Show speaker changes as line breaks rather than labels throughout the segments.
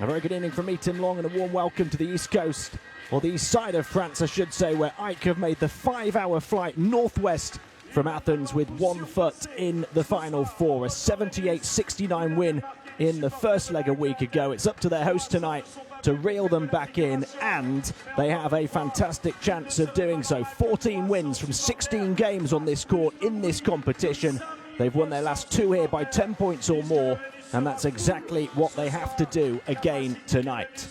A very good evening from me, Tim Long, and a warm welcome to the East Coast, or the east side of France, I should say, where AEK have made the 5-hour flight northwest from Athens with 1 foot in the Final Four. A 78-69 win in the first leg a week ago. It's up to their host tonight to reel them back in, and they have a fantastic chance of doing so. 14 wins from 16 games on this court in this competition. They've won their last 2 here by 10 points or more, and that's exactly what they have to do again tonight.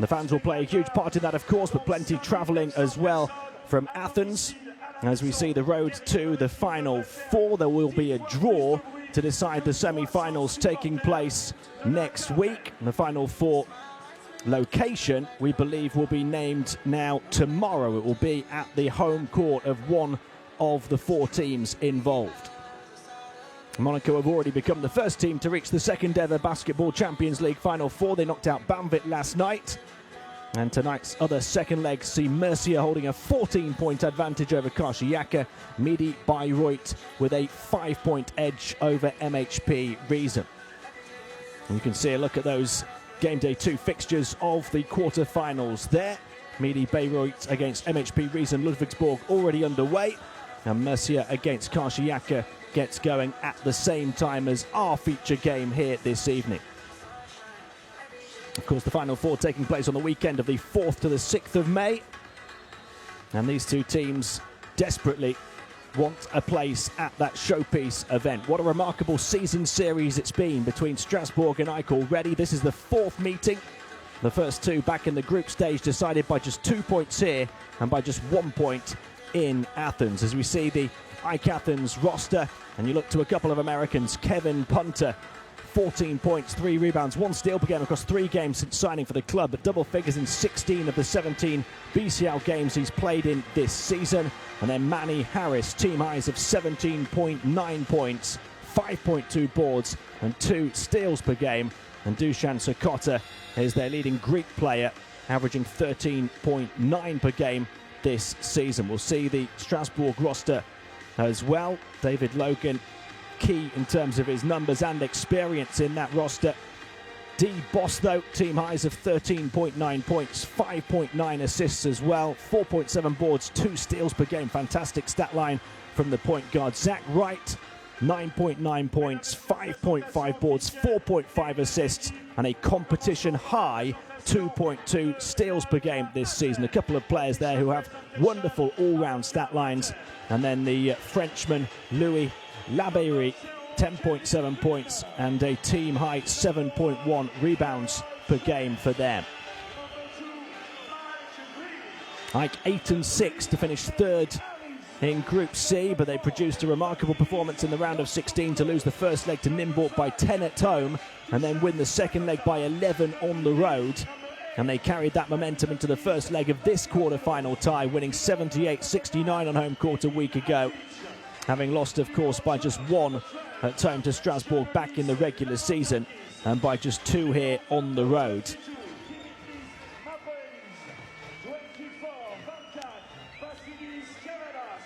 The fans will play a huge part in that, of course, but plenty travelling as well from Athens. As we see the road to the Final Four, there will be a draw to decide the semi-finals taking place next week. The Final Four location, we believe, will be named now tomorrow. It will be at the home court of one of the 4 teams involved. Monaco have already become the first team to reach the second ever Basketball Champions League Final Four. They knocked out Banvit last night. And tonight's other second leg see Murcia holding a 14-point advantage over Karşıyaka. Midi Bayreuth with a 5-point edge over MHP Riesen. You can see a look at those game day 2 fixtures of the quarter-finals there. Midi Bayreuth against MHP Riesen Ludwigsburg already underway. And Murcia against Karşıyaka gets going at the same time as our feature game here this evening. Of course, the Final Four taking place on the weekend of the 4th to the 6th of May. And these 2 teams desperately want a place at that showpiece event. What a remarkable season series it's been between Strasbourg and AEK already. This is the 4th meeting. The first 2 back in the group stage decided by just 2 points here and by just 1 point in Athens. As we see the AEK Athens roster, and you look to a couple of Americans, Kevin Punter, 14 points, 3 rebounds, 1 steal per game across 3 games since signing for the club, but double figures in 16 of the 17 BCL games he's played in this season. And then Manny Harris, team highs of 17.9 points, 5.2 boards and 2 steals per game. And Dusan Sokota is their leading Greek player, averaging 13.9 per game this season. We'll see the Strasbourg roster as well. David Logan, key in terms of his numbers and experience in that roster. D. Boss, though, team highs of 13.9 points, 5.9 assists as well, 4.7 boards, 2 steals per game. Fantastic stat line from the point guard. Zach Wright, 9.9 points, 5.5 boards, 4.5 assists, and a competition high 2.2 steals per game this season. A couple of players there who have wonderful all-round stat lines. And then the Frenchman, Louis Labeyrie, 10.7 points and a team high 7.1 rebounds per game for them. AEK 8-6 to finish 3rd in Group C, but they produced a remarkable performance in the round of 16 to lose the first leg to Nymburk by 10 at home and then win the second leg by 11 on the road. And they carried that momentum into the first leg of this quarter-final tie, winning 78-69 on home court a week ago, having lost, of course, by just 1 at home to Strasbourg back in the regular season and by just 2 here on the road.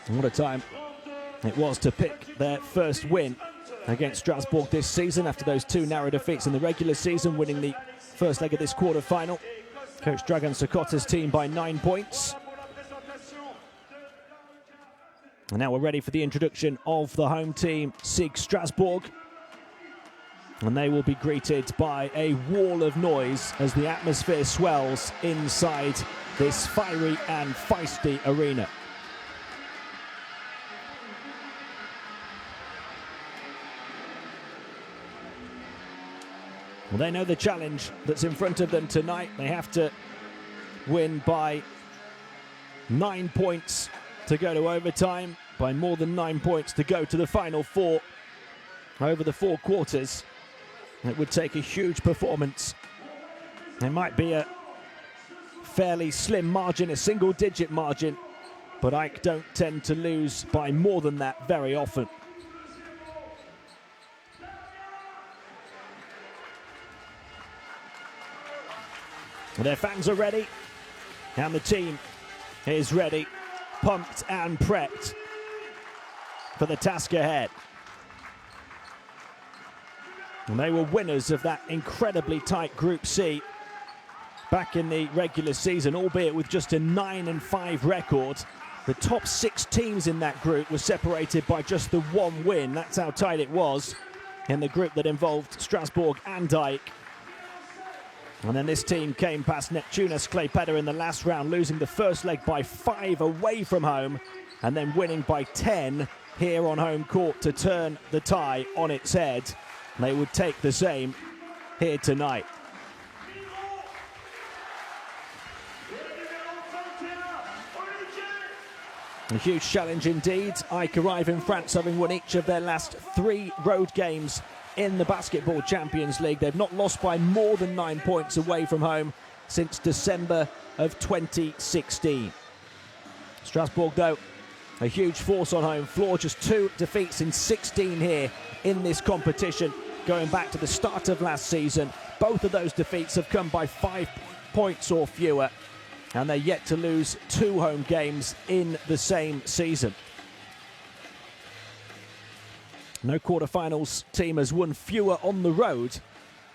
And what a time it was to pick their first win against Strasbourg this season after those 2 narrow defeats in the regular season, winning the first leg of this quarter-final. Coach Dragan Sokota's team by 9 points. And now we're ready for the introduction of the home team, SIG Strasbourg. And they will be greeted by a wall of noise as the atmosphere swells inside this fiery and feisty arena. Well, they know the challenge that's in front of them tonight. They have to win by 9 points to go to overtime, by more than 9 points to go to the Final Four over the 4 quarters. It would take a huge performance. It might be a fairly slim margin, a single-digit margin, but AEK don't tend to lose by more than that very often. Their fans are ready, and the team is ready, pumped and prepped for the task ahead. And they were winners of that incredibly tight Group C back in the regular season, albeit with just a 9-5 record. The top 6 teams in that group were separated by just the 1 win. That's how tight it was in the group that involved Strasbourg and AEK. And then this team came past Neptunus Klaipeda in the last round, losing the first leg by 5 away from home, and then winning by 10 here on home court to turn the tie on its head. They would take the same here tonight. A huge challenge indeed. AEK arrive in France having won each of their last 3 road games in the Basketball Champions League. They've not lost by more than 9 points away from home since December of 2016. Strasbourg, though, a huge force on home floor. Just 2 defeats in 16 here in this competition, going back to the start of last season. Both of those defeats have come by 5 points or fewer, and they're yet to lose 2 home games in the same season. No quarterfinals team has won fewer on the road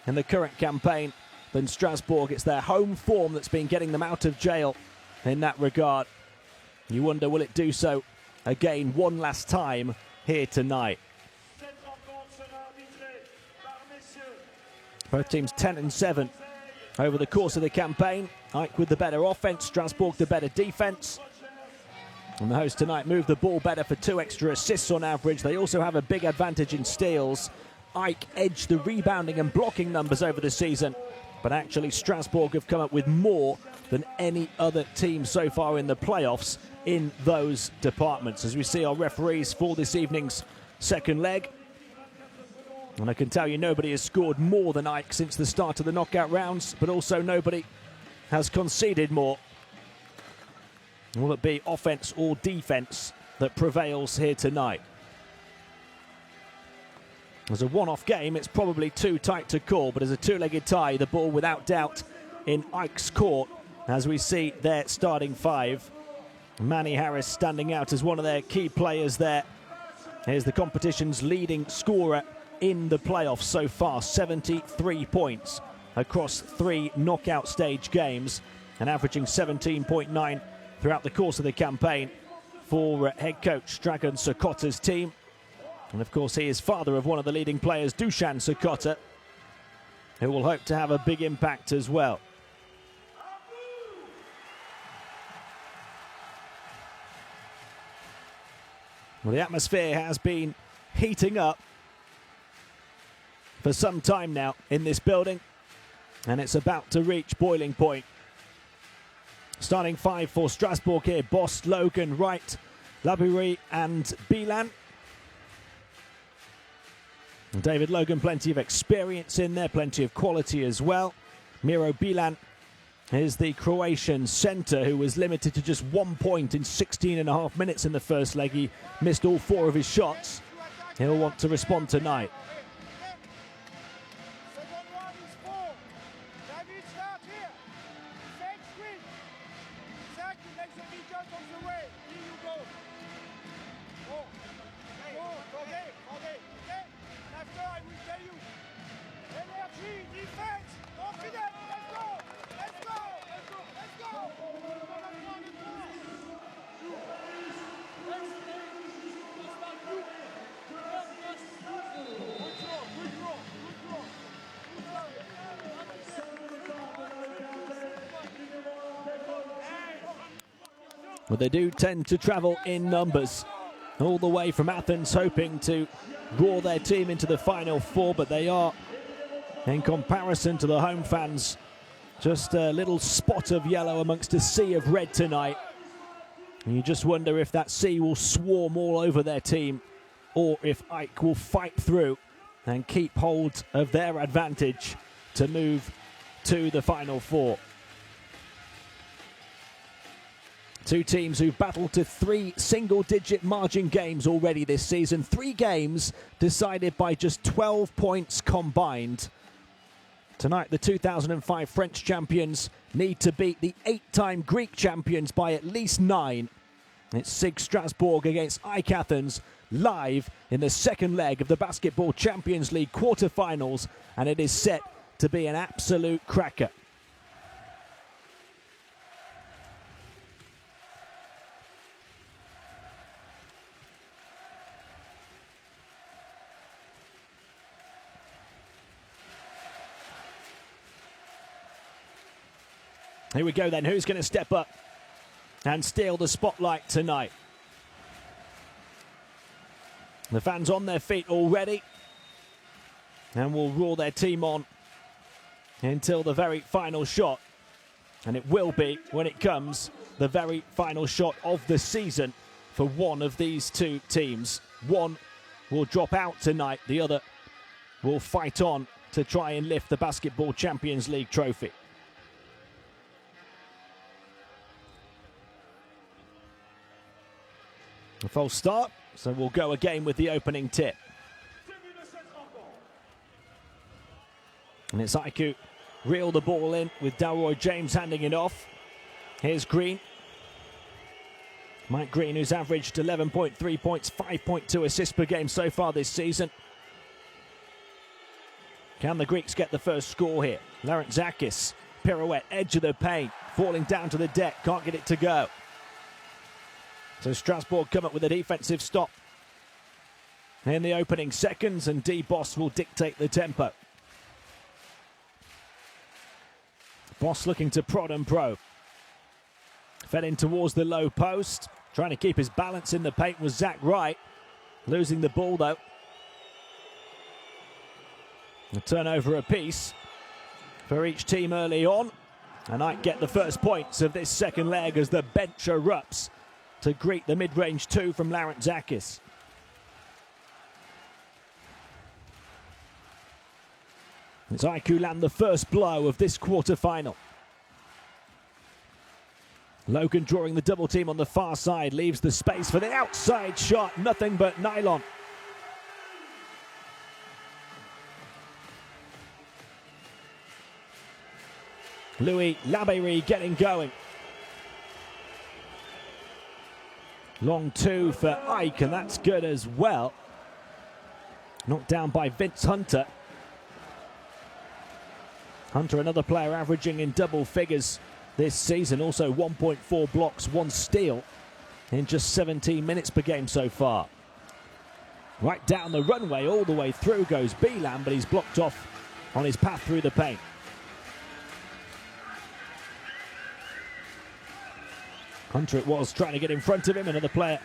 in the current campaign than Strasbourg. It's their home form that's been getting them out of jail in that regard. You wonder, will it do so again one last time here tonight? Both teams 10-7 over the course of the campaign. AEK with the better offense, Strasbourg the better defense. And the hosts tonight move the ball better for 2 extra assists on average. They also have a big advantage in steals. AEK edged the rebounding and blocking numbers over the season, but actually Strasbourg have come up with more than any other team so far in the playoffs in those departments. As we see our referees for this evening's second leg. And I can tell you nobody has scored more than AEK since the start of the knockout rounds, but also nobody has conceded more. Will it be offense or defense that prevails here tonight? As a one-off game, it's probably too tight to call, but as a 2-legged tie, the ball without doubt in AEK's court, as we see their starting 5. Manny Harris standing out as one of their key players there. Here's the competition's leading scorer in the playoffs so far, 73 points across 3 knockout stage games, and averaging 17.9 throughout the course of the campaign for head coach Dragan Sokota's team. And of course he is father of one of the leading players, Dusan Sokota, who will hope to have a big impact as well. Well, the atmosphere has been heating up for some time now in this building, and it's about to reach boiling point. Starting 5 for Strasbourg here: Bost, Logan, Wright, Labouri and Bilan. And David Logan, plenty of experience in there, plenty of quality as well. Miro Bilan is the Croatian centre who was limited to just 1 point in 16.5 minutes in the first leg. He missed all 4 of his shots. He'll want to respond tonight. Well, they do tend to travel in numbers all the way from Athens, hoping to draw their team into the Final Four, but they are, in comparison to the home fans, just a little spot of yellow amongst a sea of red tonight. And you just wonder if that sea will swarm all over their team, or if AEK will fight through and keep hold of their advantage to move to the Final Four. 2 teams who've battled to 3 single-digit margin games already this season. 3 games decided by just 12 points combined. Tonight, the 2005 French champions need to beat the 8-time Greek champions by at least 9. It's SIG Strasbourg against AEK Athens, live in the second leg of the Basketball Champions League quarter-finals, and it is set to be an absolute cracker. Here we go then, who's going to step up and steal the spotlight tonight? The fans on their feet already and will roar their team on until the very final shot. And it will be, when it comes, the very final shot of the season for one of these two teams. One will drop out tonight, the other will fight on to try and lift the Basketball Champions League trophy. A false start, so we'll go again with the opening tip. And it's Aiku reel the ball in with Delroy James handing it off. Here's Green. Mike Green, who's averaged 11.3 points, 5.2 assists per game so far this season. Can the Greeks get the first score here? Larentzakis, pirouette, edge of the paint, falling down to the deck, can't get it to go. So Strasbourg come up with a defensive stop in the opening seconds, and D. Boss will dictate the tempo. Boss looking to prod and probe. Fed in towards the low post. Trying to keep his balance in the paint was Zach Wright. Losing the ball though. A turnover apiece for each team early on. And I get the first points of this second leg as the bench erupts to greet the mid-range two from Larentzakis. It's Aiku land the first blow of this quarter-final. Logan drawing the double team on the far side, leaves the space for the outside shot, nothing but nylon. Louis Labeyrie getting going. Long two for Ike, and that's good as well. Knocked down by Vince Hunter. Hunter, another player averaging in double figures this season. Also 1.4 blocks, 1 steal in just 17 minutes per game so far. Right down the runway, all the way through goes Beelan, but he's blocked off on his path through the paint. Hunter it was, trying to get in front of him. Another player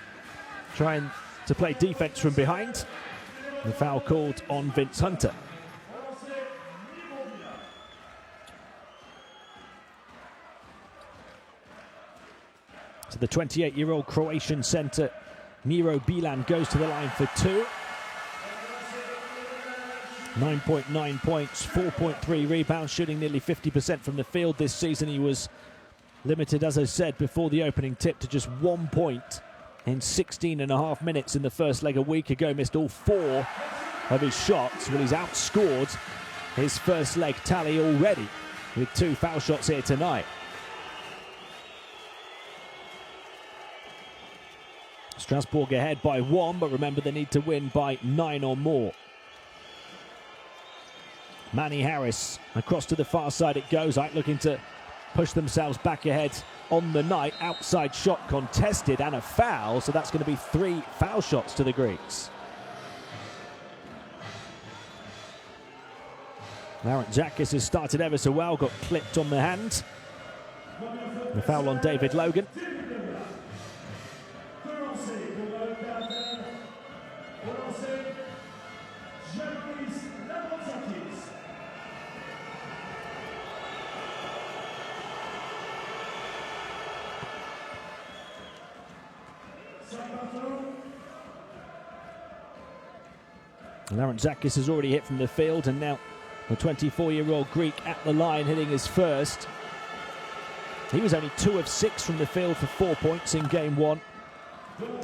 trying to play defense from behind. The foul called on Vince Hunter. So the 28-year-old Croatian centre, Miro Beelan, goes to the line for two. 9.9 points, 4.3 rebounds, shooting nearly 50% from the field this season. He was limited, as I said, before the opening tip to just 1 point in 16.5 minutes in the first leg a week ago. Missed all 4 of his shots. Well, he's outscored his first leg tally already with 2 foul shots here tonight. Strasbourg ahead by 1, but remember they need to win by 9 or more. Manny Harris across to the far side it goes. Ike looking to push themselves back ahead on the night. Outside shot contested and a foul, so that's going to be 3 foul shots to the Greeks. Larentzakis has started ever so well, got clipped on the hand. The foul on David Logan. Larentzakis has already hit from the field, and now the 24-year-old Greek at the line hitting his first. He was only 2 of 6 from the field for 4 points in game 1,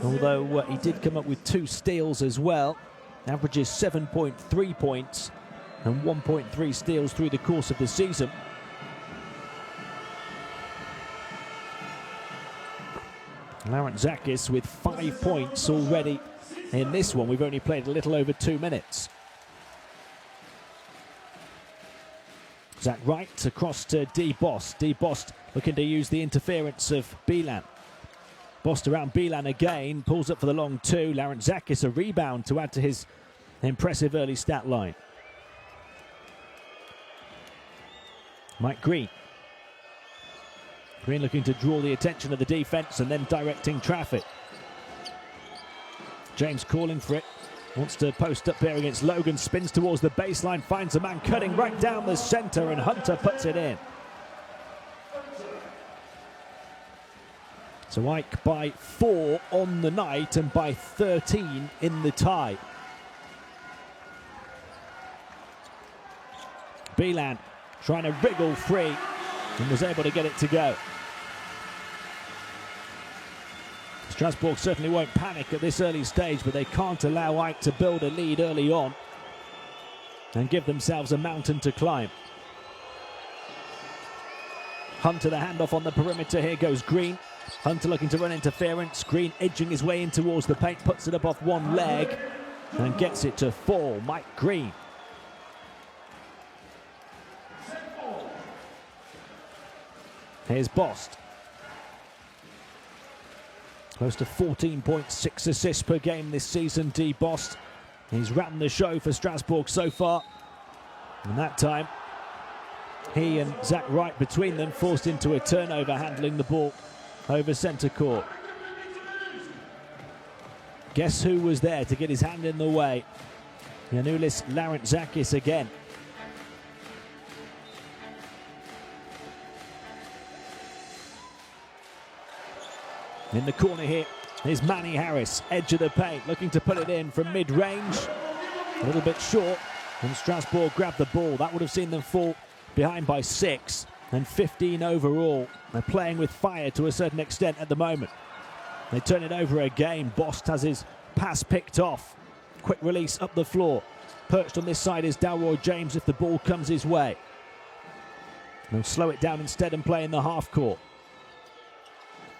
although he did come up with 2 steals as well. Averages 7.3 points and 1.3 steals through the course of the season. Larentzakis with 5 points already in this one. We've only played a little over 2 minutes. Zach Wright across to D. Bost. D. Bost looking to use the interference of Belan. Bost around Belan again, pulls up for the long two. Larentzakis a rebound to add to his impressive early stat line. Mike Green. Green looking to draw the attention of the defense and then directing traffic. James calling for it. Wants to post up here against Logan. Spins towards the baseline. Finds a man cutting right down the center, and Hunter puts it in. So Ike by 4 on the night and by 13 in the tie. Belan trying to wriggle free and was able to get it to go. Strasbourg certainly won't panic at this early stage, but they can't allow Ike to build a lead early on and give themselves a mountain to climb. Hunter the handoff on the perimeter. Here goes Green. Hunter looking to run interference. Green edging his way in towards the paint, puts it up off one leg and gets it to fall. Mike Green. Here's Bost. Close to 14.6 assists per game this season, D. Bost. He's ran the show for Strasbourg so far. And that time, he and Zach Wright between them forced into a turnover, handling the ball over centre court. Guess who was there to get his hand in the way? Yanulis Larentzakis again. In the corner here is Manny Harris, edge of the paint, looking to put it in from mid-range. A little bit short, and Strasbourg grabbed the ball. That would have seen them fall behind by 6 and 15 overall. They're playing with fire to a certain extent at the moment. They turn it over again. Bost has his pass picked off. Quick release up the floor. Perched on this side is Delroy James if the ball comes his way. They'll slow it down instead and play in the half court.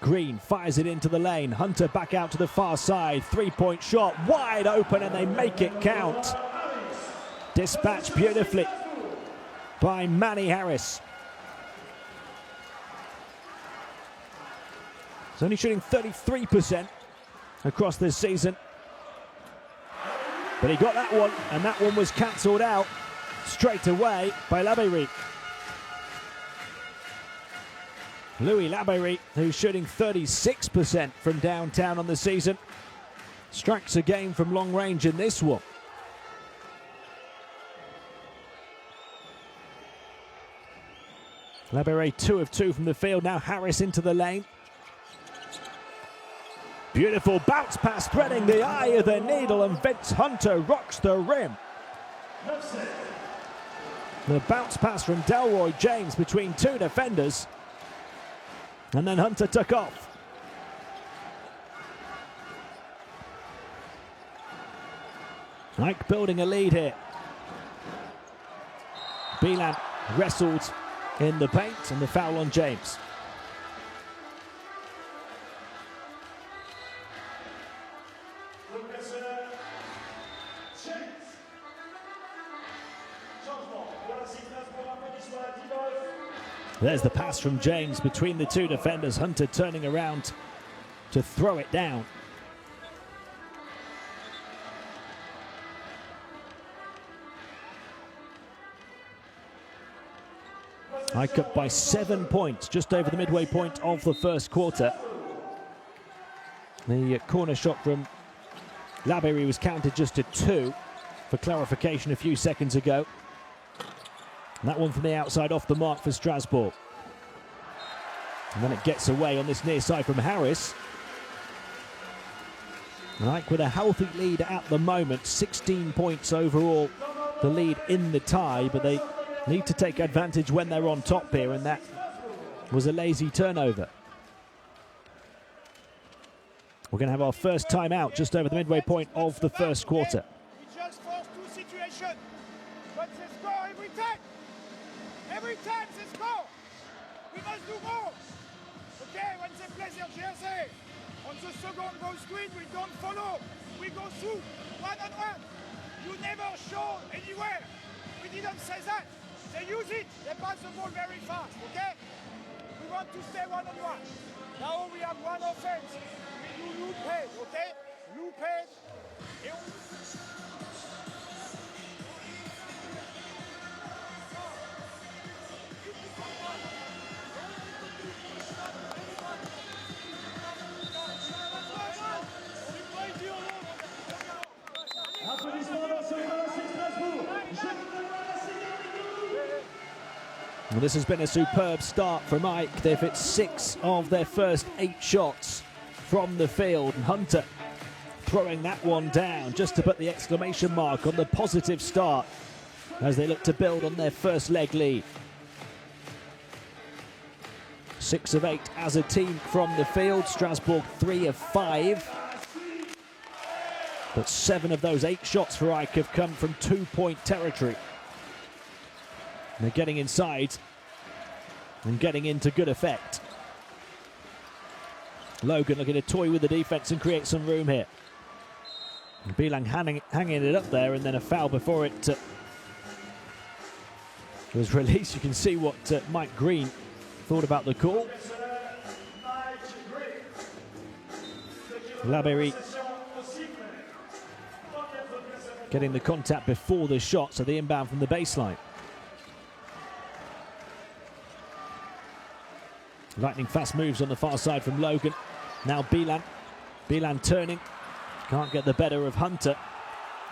Green fires it into the lane. Hunter back out to the far side. Three-point shot wide open and they make it count. Dispatched beautifully by Manny Harris. He's only shooting 33% across this season. But he got that one, and that one was cancelled out straight away by Labeyrie. Louis Labeyrie, who's shooting 36% from downtown on the season, strikes a game from long range in this one. Labeyrie 2 of 2 from the field. Now Harris into the lane. Beautiful bounce pass threading the eye of the needle, and Vince Hunter rocks the rim. The bounce pass from Delroy James between 2 defenders. And then Hunter took off. Ike building a lead here. Belan wrestled in the paint and the foul on James. There's the pass from James between the 2 defenders. Hunter turning around to throw it down. Ike up by 7 points, just over the midway point of the first quarter. The corner shot from Labeyrie was counted just to 2 for clarification a few seconds ago. And that one from the outside off the mark for Strasbourg. And then it gets away on this near side from Harris. And Ike with a healthy lead at the moment, 16 points overall, the lead in the tie, but they need to take advantage when they're on top here, and that was a lazy turnover. We're going to have our first timeout just over the midway point of the first quarter.
We just forced 2 situations, but they score every time. Every time they score. We must do more. Okay, when they play their jersey, On the second goal screen, we don't follow. We go through one-on-one. You never show anywhere. We didn't say that. They use it. They pass the ball very fast, okay? We want to stay one-on-one. Now we have one offense. We do loop head, okay? Loop head.
Well, this has been a superb start from AEK. They've hit 6 of their first 8 shots from the field. And Hunter throwing that one down just to put the exclamation mark on the positive start as they look to build on their first leg lead. 6 of 8 as a team from the field. Strasbourg 3 of 5. But 7 of those 8 shots for AEK have come from 2-point territory. And they're getting inside and getting into good effect. Logan looking to toy with the defense and create some room here. And Bilang hanging it up there, and then a foul before it was released. You can see what Mike Green thought about the call. Labéry getting the contact before the shot, so the inbound from the baseline. Lightning fast moves on the far side from Logan. Now Bilang. Bilang turning. Can't get the better of Hunter.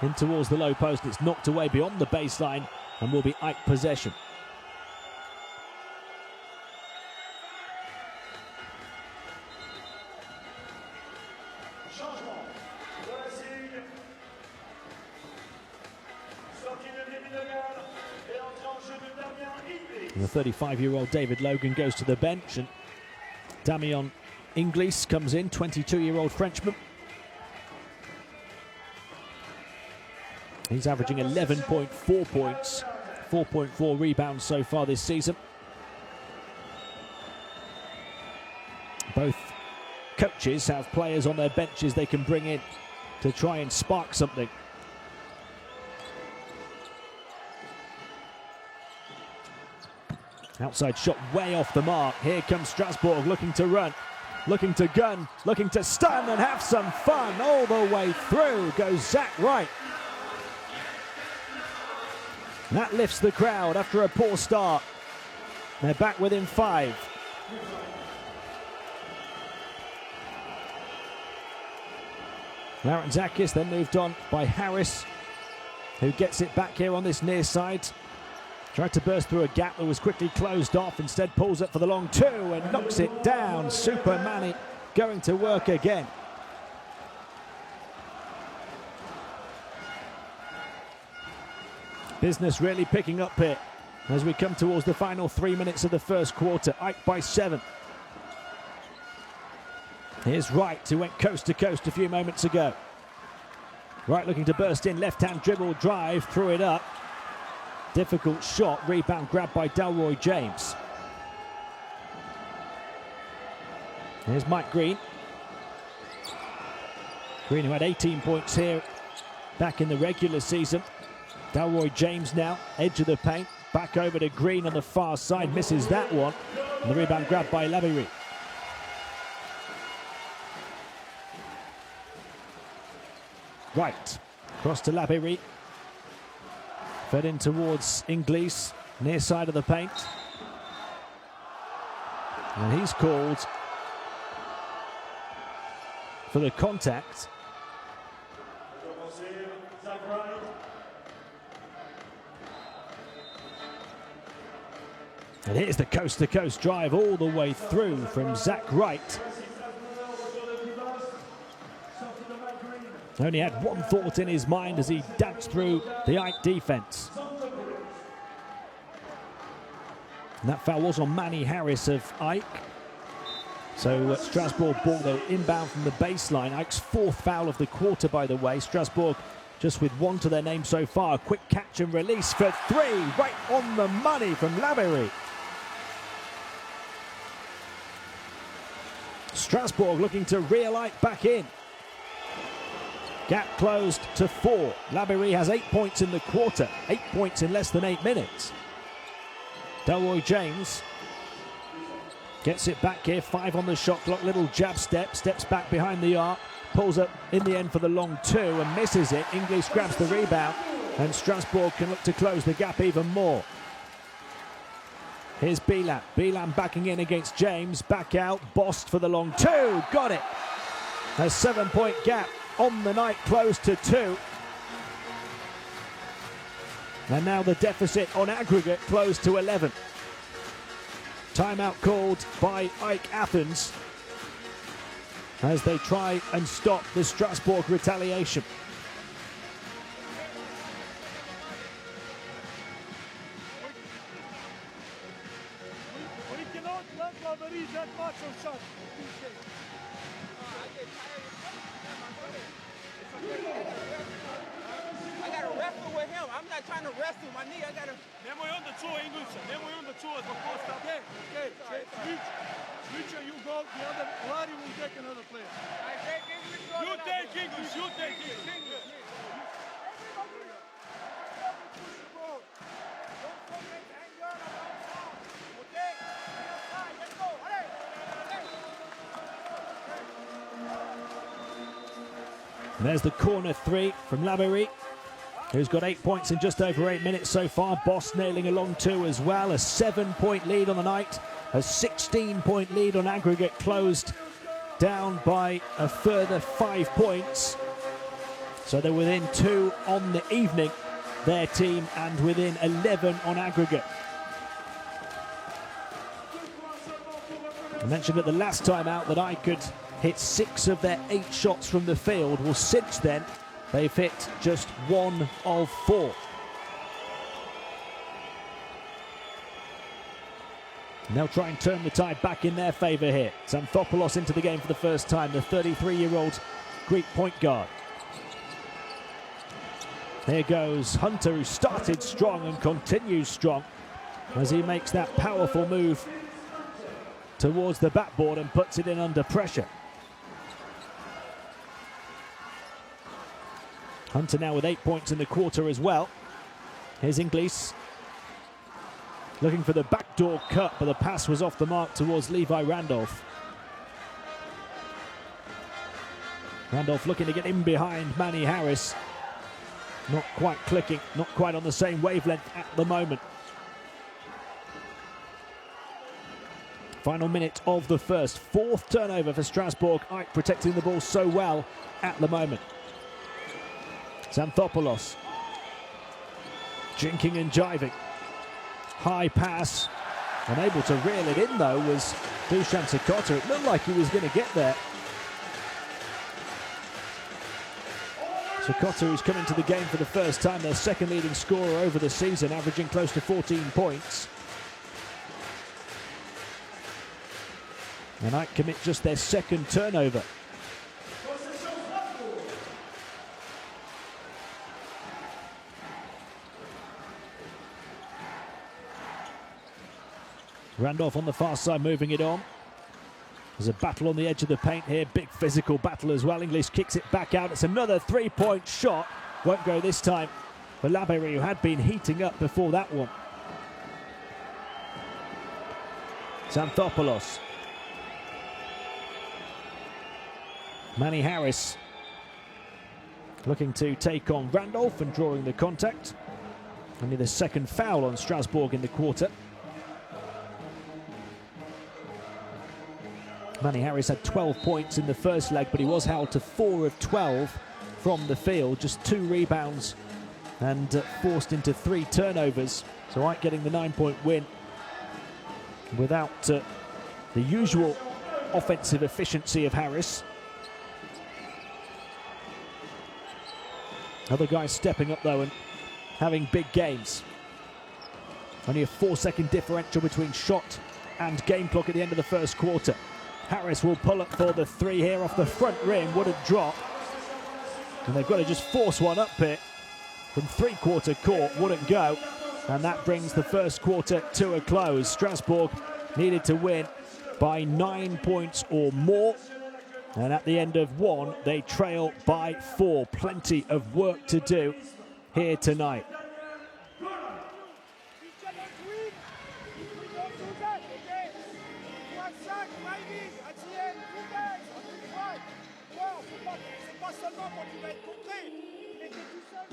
In towards the low post. It's knocked away beyond the baseline and will be AEK possession. And the 35-year-old David Logan goes to the bench, and Damien Inglis comes in, 22-year-old Frenchman. He's averaging 11.4 points, 4.4 rebounds so far this season. Both coaches have players on their benches they can bring in to try and spark something. Outside shot way off the mark. Here comes Strasbourg looking to run, looking to gun, looking to stun and have some fun. All the way through goes Zach Wright. That lifts the crowd after a poor start. They're back within 5. Larentzakis then moved on by Harris, who gets it back here on this near side. Tried to burst through a gap that was quickly closed off. Instead pulls up for the long 2 and knocks it down. Super Manny going to work again. Business really picking up here as we come towards the final 3 minutes of the first quarter. AEK by 7. Here's Wright, who went coast to coast a few moments ago. Wright looking to burst in, left-hand dribble drive, threw it up. Difficult shot, rebound grabbed by Delroy James. Here's Mike Green. Green, who had 18 points here back in the regular season. Delroy James now, edge of the paint. Back over to Green on the far side, misses that one. And the rebound grabbed by Labéry. Right, cross to Labéry. Fed in towards Inglis, near side of the paint. And he's called for the contact. And here's the coast-to-coast drive all the way through from Zach Wright. Only had one thought in his mind as he danced through the AEK defense. And that foul was on Manny Harris of AEK. So Strasbourg ball though inbound from the baseline. AEK's 4th foul of the quarter, by the way. Strasbourg just with 1 to their name so far. Quick catch and release for 3, right on the money from Labéry. Strasbourg looking to relight back in. Gap closed to 4. Labéry has 8 points in the quarter, 8 points in less than 8 minutes. Delroy James gets it back here, 5 on the shot clock, little jab step, steps back behind the arc, pulls up in the end for the long 2 and misses it. Inglis grabs the rebound and Strasbourg can look to close the gap even more. Here's Bilan. Bilan backing in against James, back out, Bost for the long 2, got it. A 7-point gap on the night, close to 2. And now the deficit on aggregate closed to 11. Timeout called by AEK Athens as they try and stop the Strasbourg retaliation.
We cannot let Labéry that much on shot.
I gotta wrestle with him. I'm not trying to wrestle my knee. I gotta.
Nemoj onda čuva Inglisa, nemoj onda čuva zbog posta. Okay, switch and you go, the other Larry will take another player.
I take English.
You take English, you take English.
And there's the corner 3 from Labéry, who's got 8 points in just over 8 minutes so far. Boss nailing a long 2 as well. A 7-point lead on the night. A 16-point lead on aggregate, closed down by a further 5 points. So they're within 2 on the evening, their team, and within 11 on aggregate. I mentioned at the last time out that I could hit 6 of their 8 shots from the field. Well, since then, they've hit just 1 of 4. And they'll try and turn the tide back in their favour here. Xanthopoulos into the game for the first time, the 33-year-old Greek point guard. Here goes Hunter, who started strong and continues strong as he makes that powerful move towards the backboard and puts it in under pressure. Hunter now with 8 points in the quarter as well. Here's Inglis looking for the backdoor cut, but the pass was off the mark towards Levi Randolph. Randolph looking to get in behind Manny Harris. Not quite clicking, not quite on the same wavelength at the moment. Final minute of the first. 4th turnover for Strasbourg. AEK protecting the ball so well at the moment. Xanthopoulos jinking and jiving. High pass. Unable to reel it in though was Dusan Sakota. It looked like he was going to get there. Sakota, who's come into the game for the first time, their second leading scorer over the season, averaging close to 14 points. And AEK commit just their 2nd turnover. Randolph on the far side moving it on. There's a battle on the edge of the paint here. Big physical battle as well. Inglis kicks it back out. It's another 3-point shot. Won't go this time for Labéry, who had been heating up before that one. Xanthopoulos. Manny Harris looking to take on Randolph and drawing the contact. Only the 2nd foul on Strasbourg in the quarter. Manny Harris had 12 points in the first leg, but he was held to 4 of 12 from the field. Just 2 rebounds and forced into 3 turnovers. So AEK getting the 9-point win without the usual offensive efficiency of Harris. Other guys stepping up though and having big games. Only a 4-second differential between shot and game clock at the end of the first quarter. Harris will pull up for the 3 here off the front rim, wouldn't drop. And they've got to just force one up here from 3-quarter court, wouldn't go. And that brings the first quarter to a close. Strasbourg needed to win by 9 points or more. And at the end of one, they trail by 4. Plenty of work to do here tonight.
We cannot win if we don't do that, okay? Tu as 5, maybe, at the end, 2 guys, on the front. Non, c'est pas seulement quand tu vas être contré, mais t'es tout seul.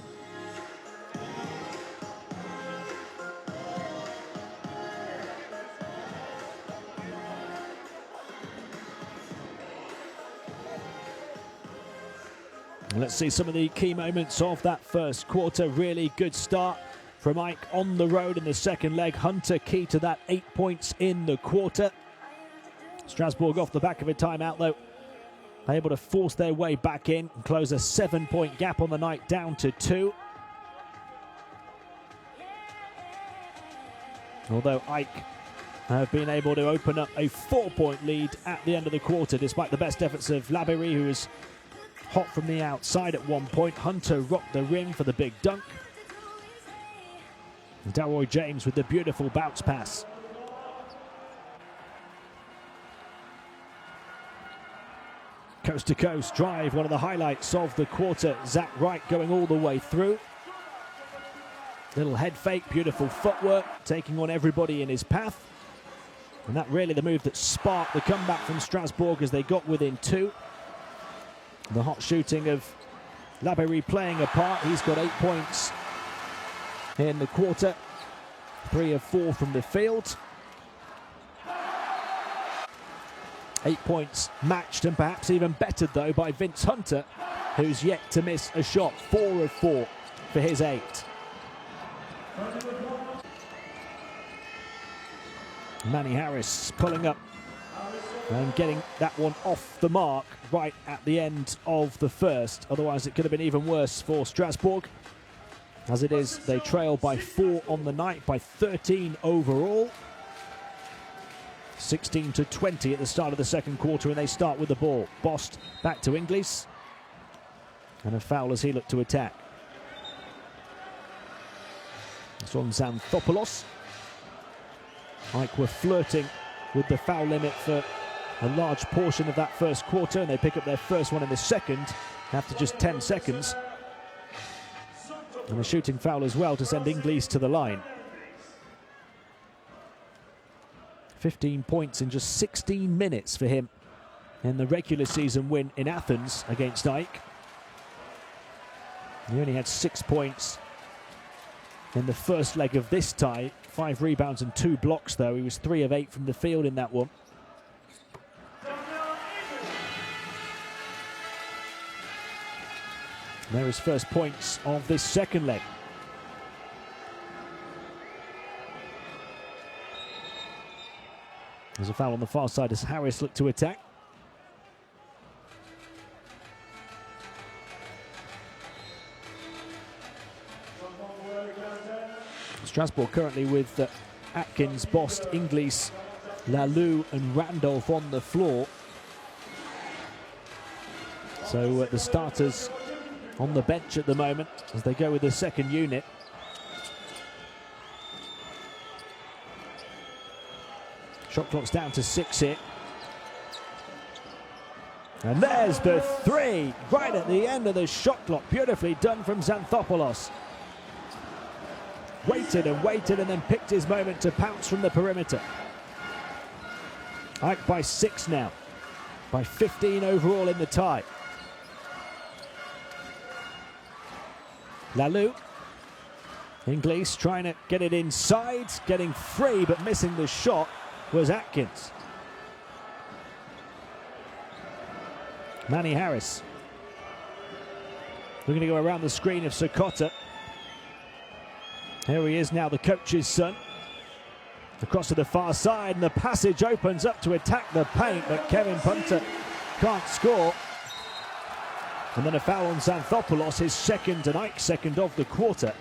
Let's see some of the key moments of that first quarter. Really good start from AEK on the road in the second leg. Hunter key to that, 8 points in the quarter. Strasbourg off the back of a timeout though, able to force their way back in and close a 7-point gap on the night down to 2. Although AEK have been able to open up a 4-point lead at the end of the quarter despite the best efforts of Labery, who was hot from the outside at one point. Hunter rocked the rim for the big dunk. And Delroy James with the beautiful bounce pass. Coast to coast drive, one of the highlights of the quarter. Zach Wright going all the way through. Little head fake, beautiful footwork, taking on everybody in his path. And that really the move that sparked the comeback from Strasbourg as they got within 2. The hot shooting of Labery playing a part. He's got 8 points in the quarter. 3 of 4 from the field. 8 points matched and perhaps even bettered though by Vince Hunter, who's yet to miss a shot. 4 of 4 for his 8. Manny Harris pulling up and getting that one off the mark right at the end of the first. Otherwise it could have been even worse for Strasbourg. As it is, they trail by 4 on the night, by 13 overall. 16-20 at the start of the second quarter, and they start with the ball. Bost back to Inglis. And a foul as he looked to attack. It's on Xanthopoulos. AEK were flirting with the foul limit for a large portion of that first quarter, and they pick up their first one in the second after just 10 seconds. And a shooting foul as well to send Inglis to the line. 15 points in just 16 minutes for him in the regular season win in Athens against AEK. He only had 6 points in the first leg of this tie. 5 rebounds and 2 blocks though. He was 3 of 8 from the field in that one. There are his first points of this second leg. There's a foul on the far side as Harris looked to attack. Strasbourg currently with Atkins, Bost, Inglis, Lalou and Randolph on the floor. So the starters on the bench at the moment as they go with the second unit. Shot clock's down to 6 here. And there's the 3 right at the end of the shot clock. Beautifully done from Xanthopoulos. Waited and then picked his moment to pounce from the perimeter. AEK by 6 now. By 15 overall in the tie. Lalou. Inglis trying to get it inside. Getting free but missing the shot was Atkins. Manny Harris. We're going to go around the screen of Sakota. Here he is now, the coach's son. Across to the far side, and the passage opens up to attack the paint, but Kevin Punter can't score. And then a foul on Xanthopoulos, his second and AEK's second of the quarter.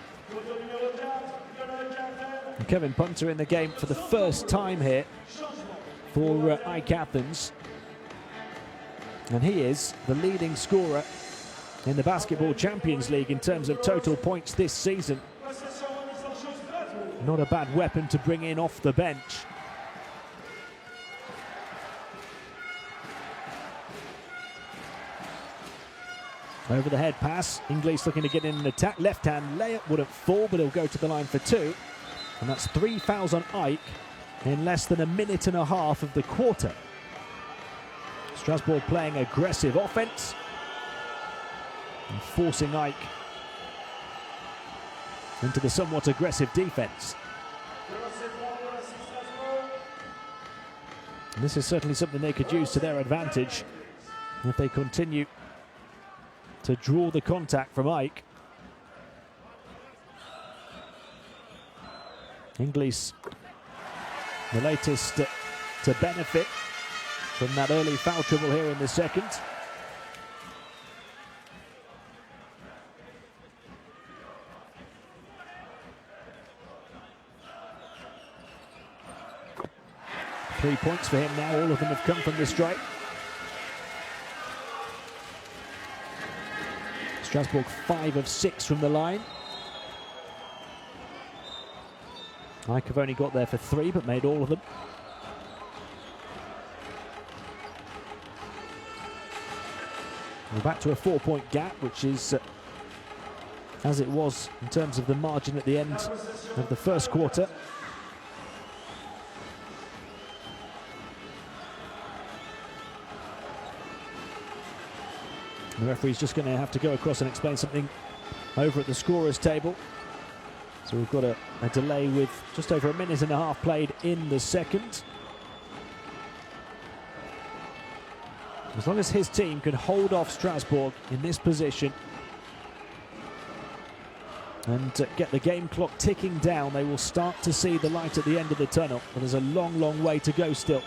And Kevin Punter in the game for the first time here for AEK Athens. And he is the leading scorer in the Basketball Champions League in terms of total points this season. Not a bad weapon to bring in off the bench. Over the head pass. Inglis looking to get in an attack. Left hand layup wouldn't fall, but he'll go to the line for 2. And that's 3 fouls on AEK in less than a minute and a half of the quarter. Strasbourg playing aggressive offense and forcing AEK into the somewhat aggressive defense. And this is certainly something they could use to their advantage if they continue to draw the contact from AEK. Inglis, the latest to benefit from that early foul trouble here in the second. Three points for him now, all of them have come from the strike. Strasbourg 5 of 6 from the line. AEK have only got there for 3, but made all of them. We're back to a 4-point gap, which is as it was in terms of the margin at the end of the first quarter. The referee's just going to have to go across and explain something over at the scorer's table. So we've got a delay with just over a minute and a half played in the second. As long as his team can hold off Strasbourg in this position and get the game clock ticking down, they will start to see the light at the end of the tunnel. But there's a long, long way to go still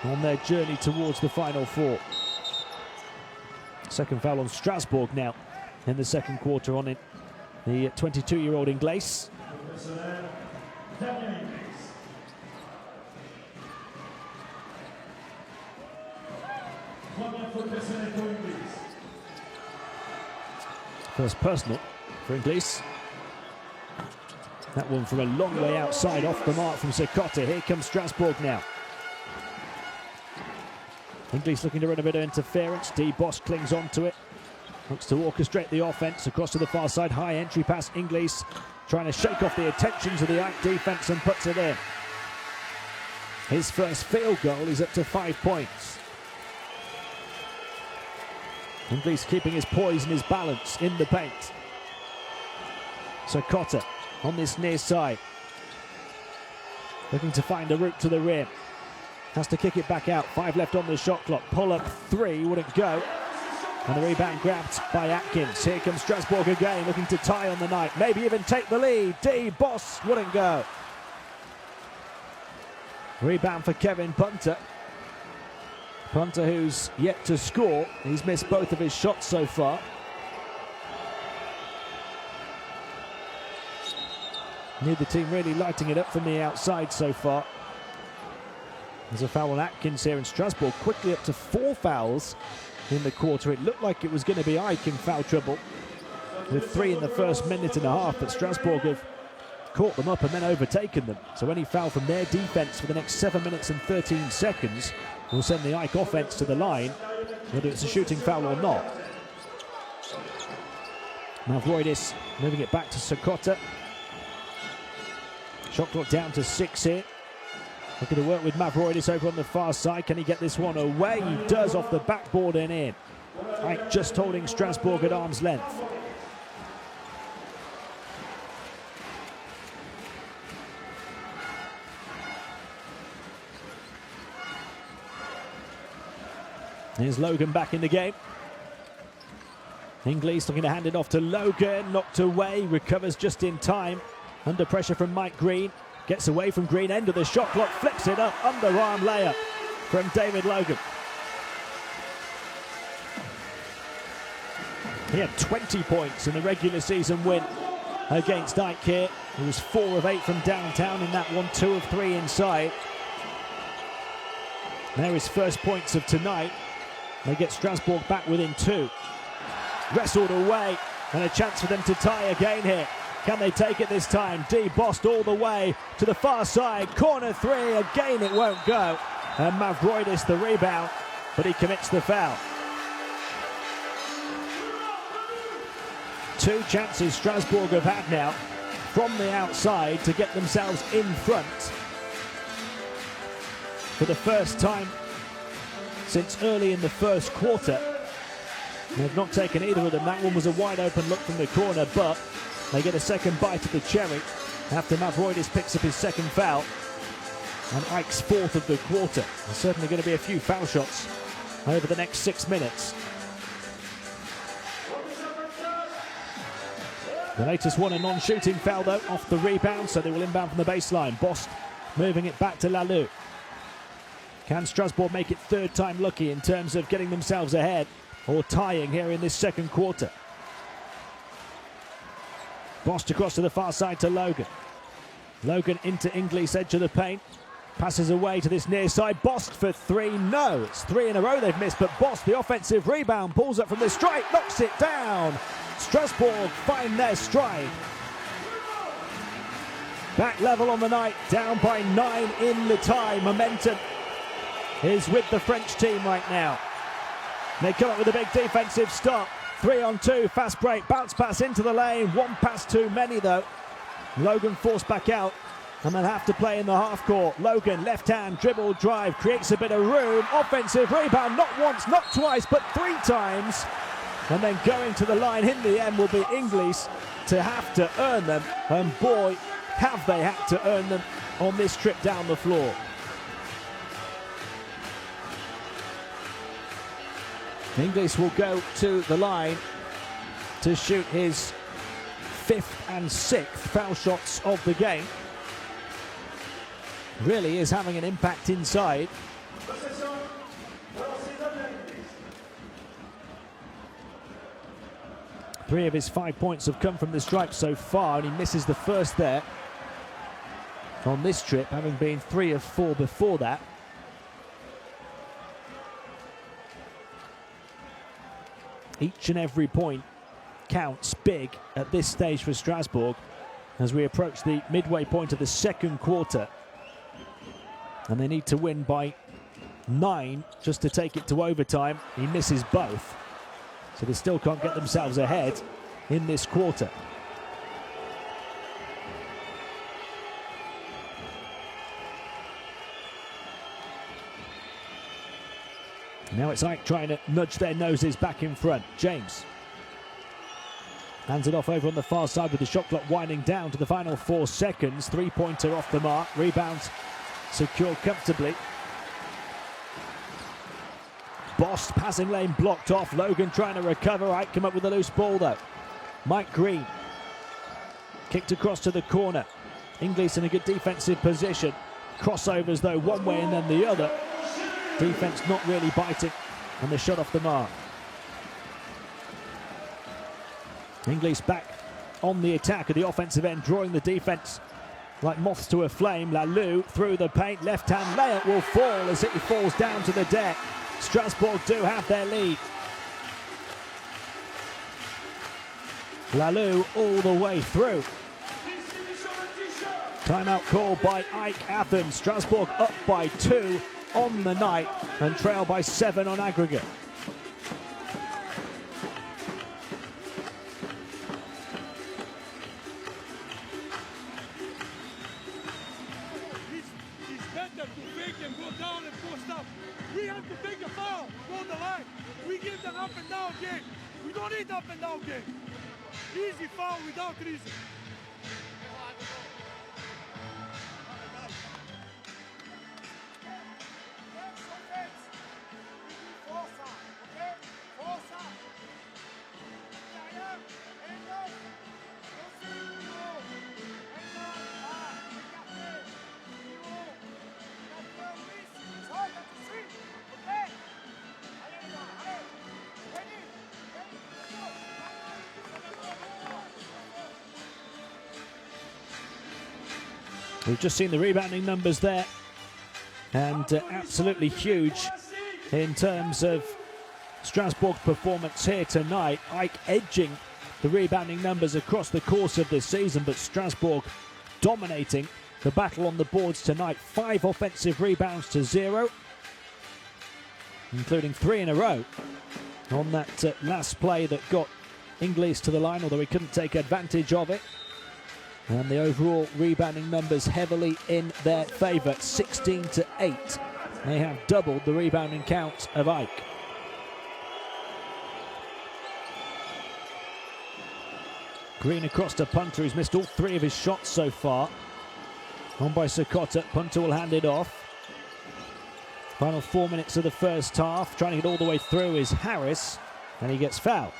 on their journey towards the Final Four. Second foul on Strasbourg now in the second quarter on it. The 22-year-old Inglis. First personal for Inglis. That one from a long way outside, off the mark from Sakota. Here comes Strasbourg now. Inglis looking to run a bit of interference. D. Boss clings on to it. Looks to orchestrate the offense across to the far side. High entry pass. Inglis trying to shake off the attentions of the AEK defense and puts it in. His first field goal is up to 5 points. Inglis keeping his poise and his balance in the paint. Sakota on this near side. Looking to find a route to the rim. Has to kick it back out. 5 left on the shot clock. Pull up 3 wouldn't go. And the rebound grabbed by Atkins. Here comes Strasbourg again, looking to tie on the night. Maybe even take the lead. D. Boss wouldn't go. Rebound for Kevin Punter. Punter, who's yet to score. He's missed both of his shots so far. Neither team really lighting it up from the outside so far. There's a foul on Atkins here, and Strasbourg quickly up to 4 fouls in the quarter. It looked like it was going to be AEK in foul trouble with 3 in the first minute and a half, but Strasbourg have caught them up and then overtaken them. So any foul from their defense for the next 7 minutes and 13 seconds will send the AEK offense to the line, whether it's a shooting foul or not. Mavroidis moving it back to Sakota. Shot clock down to 6 here. Looking to work with Mavroidis over on the far side. Can he get this one away? He does, off the backboard and in. AEK just holding Strasbourg at arm's length. Here's Logan back in the game. Inglis looking to hand it off to Logan. Knocked away, recovers just in time. Under pressure from Mike Green. Gets away from Green, end of the shot clock, flips it up, underarm layup from David Logan. He had 20 points in the regular season win against AEK here. He was 4 of 8 from downtown in that one, 2 of 3 inside. There his first points of tonight. They get Strasbourg back within 2. Wrestled away, and a chance for them to tie again here. Can they take it this time? D. Bost all the way to the far side. Corner 3, again it won't go. And Mavroidis the rebound, but he commits the foul. Two chances Strasbourg have had now from the outside to get themselves in front for the first time since early in the first quarter. They've not taken either of them. That one was a wide open look from the corner, but they get a second bite of the cherry after Mavroidis picks up his second foul and Ike's fourth of the quarter. There's certainly going to be a few foul shots over the next 6 minutes. The latest one, a non-shooting foul though, off the rebound, so they will inbound from the baseline. Bost moving it back to Lalou. Can Strasbourg make it third time lucky in terms of getting themselves ahead or tying here in this second quarter? Bost across to the far side to Logan. Logan into Inglis, edge of the paint. Passes away to this near side. Bost for three. No, it's three in a row they've missed, but Bost, the offensive rebound, pulls up from the strike, knocks it down. Strasbourg find their stride. Back level on the night, down by 9 in the tie. Momentum is with the French team right now. They come up with a big defensive stop. 3-on-2, fast break, bounce pass into the lane. One pass too many though. Logan forced back out and they'll have to play in the half court. Logan, left hand, dribble, drive, creates a bit of room. Offensive rebound, not once, not twice, but 3 times. And then going to the line in the end will be Inglis to have to earn them. And boy, have they had to earn them on this trip down the floor. Inglis will go to the line to shoot his 5th and 6th foul shots of the game. Really is having an impact inside. Three of his 5 points have come from the stripe so far, and he misses the first there on this trip, having been 3 of 4 before that. Each and every point counts big at this stage for Strasbourg as we approach the midway point of the second quarter. And they need to win by 9 just to take it to overtime. He misses both, so they still can't get themselves ahead in this quarter. Now it's Ike trying to nudge their noses back in front. James hands it off over on the far side with the shot clock winding down to the final 4 seconds. 3-pointer off the mark. Rebounds secured comfortably. Bost, passing lane blocked off. Logan trying to recover. Ike come up with a loose ball though. Mike Green kicked across to the corner. Inglis in a good defensive position. Crossovers though one way and then the other. Defense not really biting and the shot off the mark. Inglis back on the attack at the offensive end, drawing the defense like moths to a flame. Lalou through the paint, left hand layup will fall as it falls down to the deck. Strasbourg do have their lead. Lalou all the way through. Timeout called by Ike Athens. Strasbourg up by 2 on the night and trail by 7 on aggregate.
It's better to fake and go down and post up. We have to take a foul, go the line. We give them up and down game. We don't need up and down game. Easy foul without reason.
We've just seen the rebounding numbers there, and absolutely huge in terms of Strasbourg's performance here tonight. Ike edging the rebounding numbers across the course of the season, but Strasbourg dominating the battle on the boards tonight. 5 offensive rebounds to 0, including 3 in a row on that last play that got Inglis to the line, although he couldn't take advantage of it. And the overall rebounding numbers heavily in their favour, 16-8. They have doubled the rebounding count of AEK. Green across to Punter, who's missed all 3 of his shots so far. On by Sakota, Punter will hand it off. Final 4 minutes of the first half. Trying to get all the way through is Harris, and he gets fouled.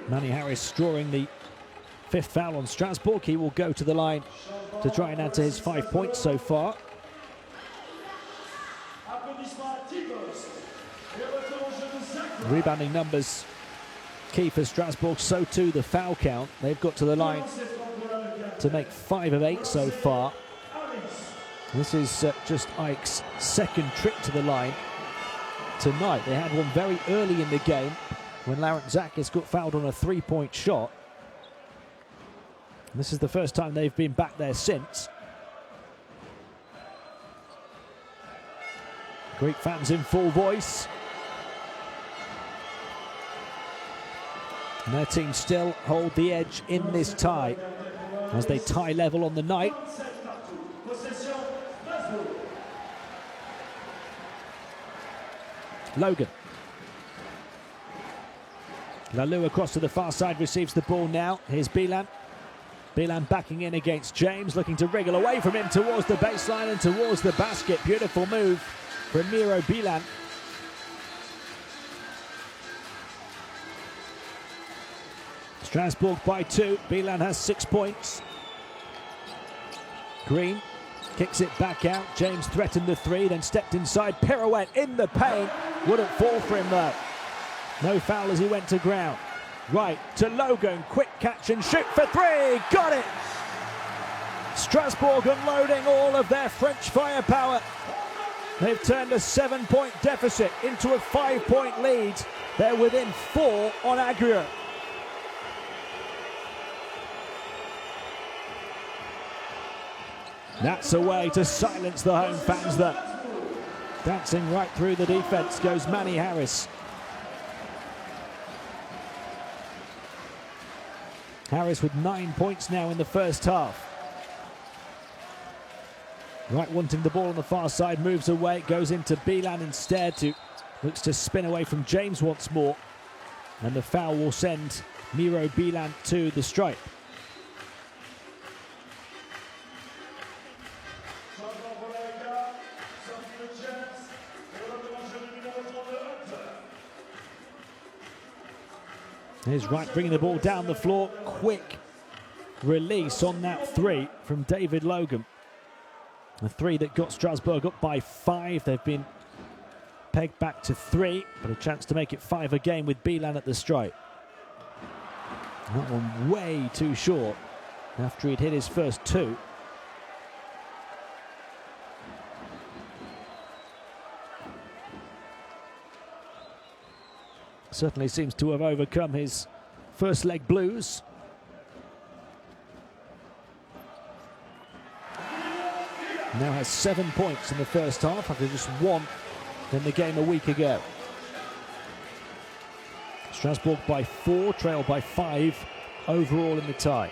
Manny Harris drawing the 5th foul on Strasbourg. He will go to the line to try and add to his 5 points so far. Rebounding numbers key for Strasbourg, so too the foul count. They've got to the line to make 5 of 8 so far. This is just AEK's second trip to the line tonight. They had one very early in the game when Larentzakis got fouled on a 3-point shot. This is the first time they've been back there since. Greek fans in full voice. And their team still hold the edge in this tie as they tie level on the night. Logan. Lalou across to the far side, receives the ball now. Here's Bilan. Bilan backing in against James, looking to wriggle away from him towards the baseline and towards the basket. Beautiful move from Miro Bilan. Strasbourg by 2. Bilan has 6 points. Green kicks it back out. James threatened the 3, then stepped inside. Pirouette in the paint. Wouldn't fall for him though. No foul as he went to ground. Right to Logan. Quick catch and shoot for 3. Got it! Strasbourg unloading all of their French firepower. They've turned a 7-point deficit into a 5-point lead. They're within 4 on aggregate. That's a way to silence the home fans though. Dancing right through the defense goes Manny Harris. Harris with 9 points now in the first half. Right, wanting the ball on the far side, moves away, goes into Bilan instead, who looks to spin away from James once more. And the foul will send Miro Bilan to the stripe. Here's Wright bringing the ball down the floor. Quick release on that 3 from David Logan. A 3 that got Strasbourg up by 5. They've been pegged back to 3, but a chance to make it 5 again with Bilan at the stripe. That one way too short after he'd hit his first 2. Certainly seems to have overcome his first leg blues. Now has 7 points in the first half after just 1 in the game a week ago. Strasbourg by 4, trail by 5 overall in the tie.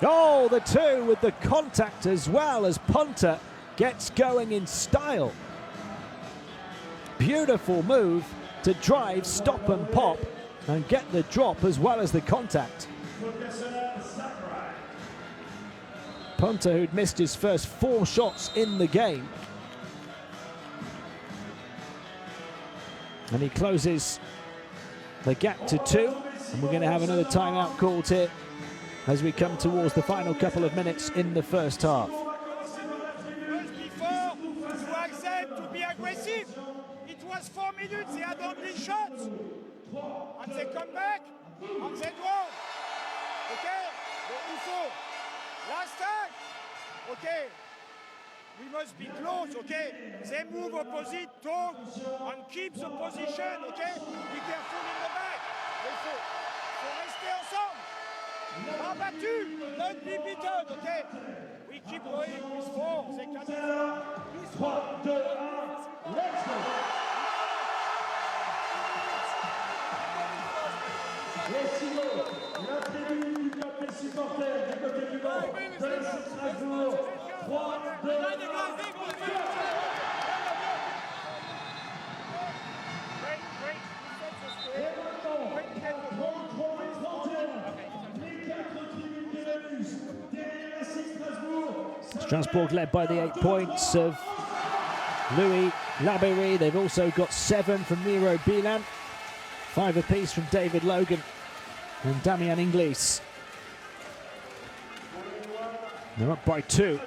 Oh, the 2 with the contact as well as Punter gets going in style. Beautiful move to drive, stop and pop and get the drop as well as the contact. Punter, who'd missed his first 4 shots in the game. And he closes the gap to 2. And we're going to have another timeout called here as we come towards the final couple of minutes in the first half.
Was 4 minutes, they had only shots. And they come back, and they draw. Okay? The UFO. Last time, okay, we must be close, okay? They move opposite, talk, and keep the position, okay? Be careful in the back. UFO. So restez ensemble. Pas battu, don't be beaten, okay? We keep going with 4. They can plus 4.
3, 2, 1, let's go. Les signaux, la tribune du club des supporters du côté du banc de la SIG Strasbourg. 3, 2, 1, et maintenant, 33-31, les 4 tribunes de la bus derrière la SIG Strasbourg.
Strasbourg led by the 8 points of Louis Labéry. They've also got 7 from Miro Bilan, 5 apiece from David Logan and Damien Inglis. They're up by 2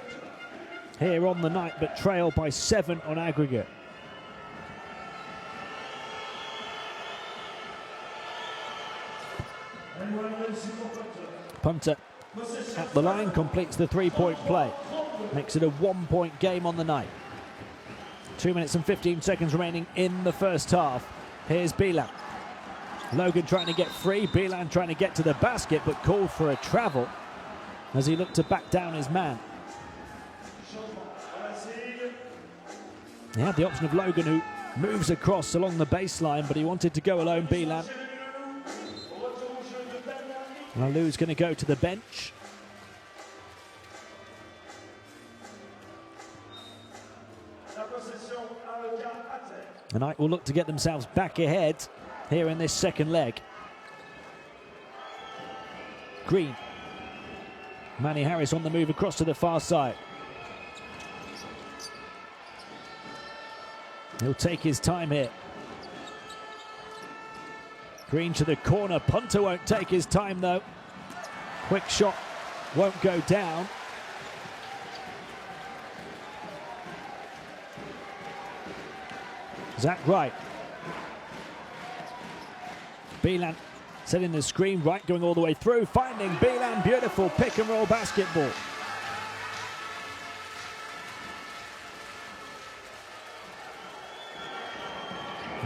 here on the night, but trail by 7 on aggregate. Punter at the line, completes the 3-point play. Makes it a 1-point game on the night. 2 minutes and 15 seconds remaining in the first half. Here's Bilan. Logan trying to get free. Bilan trying to get to the basket, but called for a travel as he looked to back down his man. He had the option of Logan, who moves across along the baseline, but he wanted to go alone, Bilan. Lou's going to go to the bench. And AEK will look to get themselves back ahead here in this second leg. Green. Manny Harris on the move across to the far side. He'll take his time here. Green to the corner. Punter won't take his time though. Quick shot won't go down. Zach Wright. Bilan setting the screen. Wright going all the way through. Finding Bilan. Beautiful pick and roll basketball.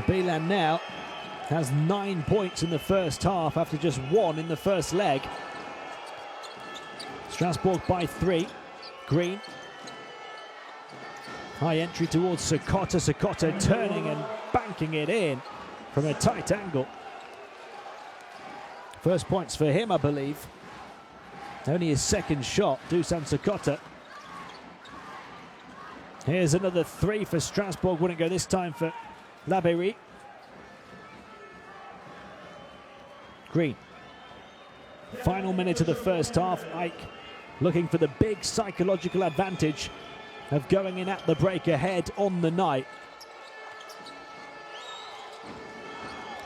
Bilan now has 9 points in the first half after just 1 in the first leg. Strasbourg by 3. Green. High entry towards Sakota. Sakota turning and banking it in from a tight angle. First points for him, I believe. Only his second shot, Dusan Sakota. Here's another 3 for Strasbourg. Wouldn't go this time for Labéry. Green. Final minute of the first half. AEK looking for the big psychological advantage of going in at the break ahead on the night.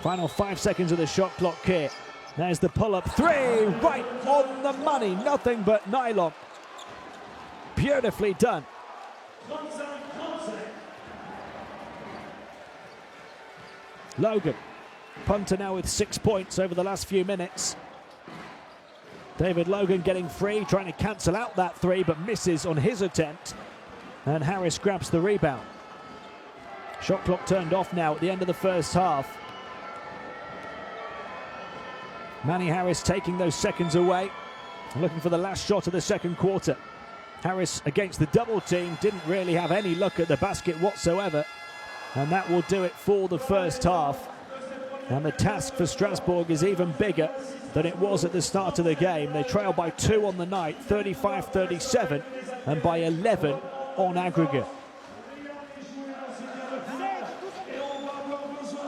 Final 5 seconds of the shot clock here. There's the pull-up 3, right on the money. Nothing but nylon. Beautifully done. Logan. Punter now with 6 points over the last few minutes. David Logan getting free, trying to cancel out that 3, but misses on his attempt. And Harris grabs the rebound. Shot clock turned off now at the end of the first half. Manny Harris taking those seconds away, looking for the last shot of the second quarter. Harris against the double team, didn't really have any luck at the basket whatsoever. And that will do it for the first half. And the task for Strasbourg is even bigger than it was at the start of the game. They trail by 2 on the night, 35-37, and by 11 on aggregate.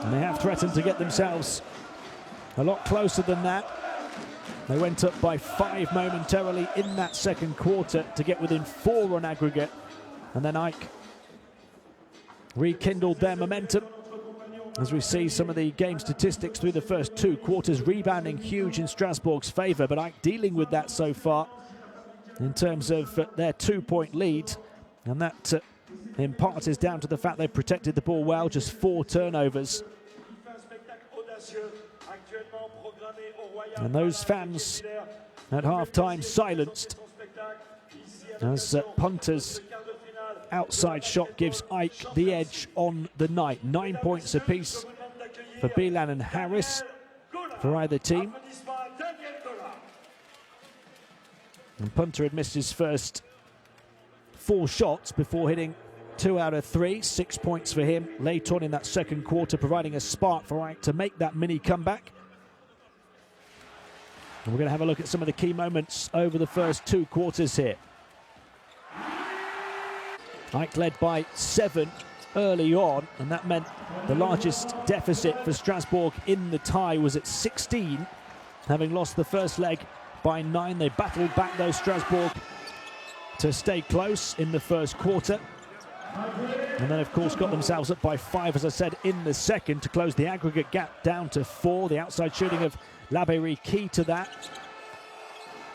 And they have threatened to get themselves a lot closer than that. They went up by 5 momentarily in that second quarter to get within 4 on aggregate. And then AEK rekindled their momentum. As we see some of the game statistics through the first 2 quarters, rebounding huge in Strasbourg's favour, but AEK dealing with that so far in terms of their 2-point lead. And that in part is down to the fact they protected the ball well, just 4 turnovers. And those fans at half-time silenced as Punter's outside shot gives AEK the edge on the night. 9 points apiece for Bilan and Harris for either team. And Punter had missed his first 4 shots before hitting 2 out of 3. 6 points for him late on in that second quarter, providing a spark for AEK to make that mini comeback. And we're going to have a look at some of the key moments over the first 2 quarters here. AEK led by 7 early on, and that meant the largest deficit for Strasbourg in the tie was at 16. Having lost the first leg by 9, they battled back though, Strasbourg, to stay close in the first quarter. And then, of course, got themselves up by 5, as I said, in the second to close the aggregate gap down to 4. The outside shooting of Labéry key to that.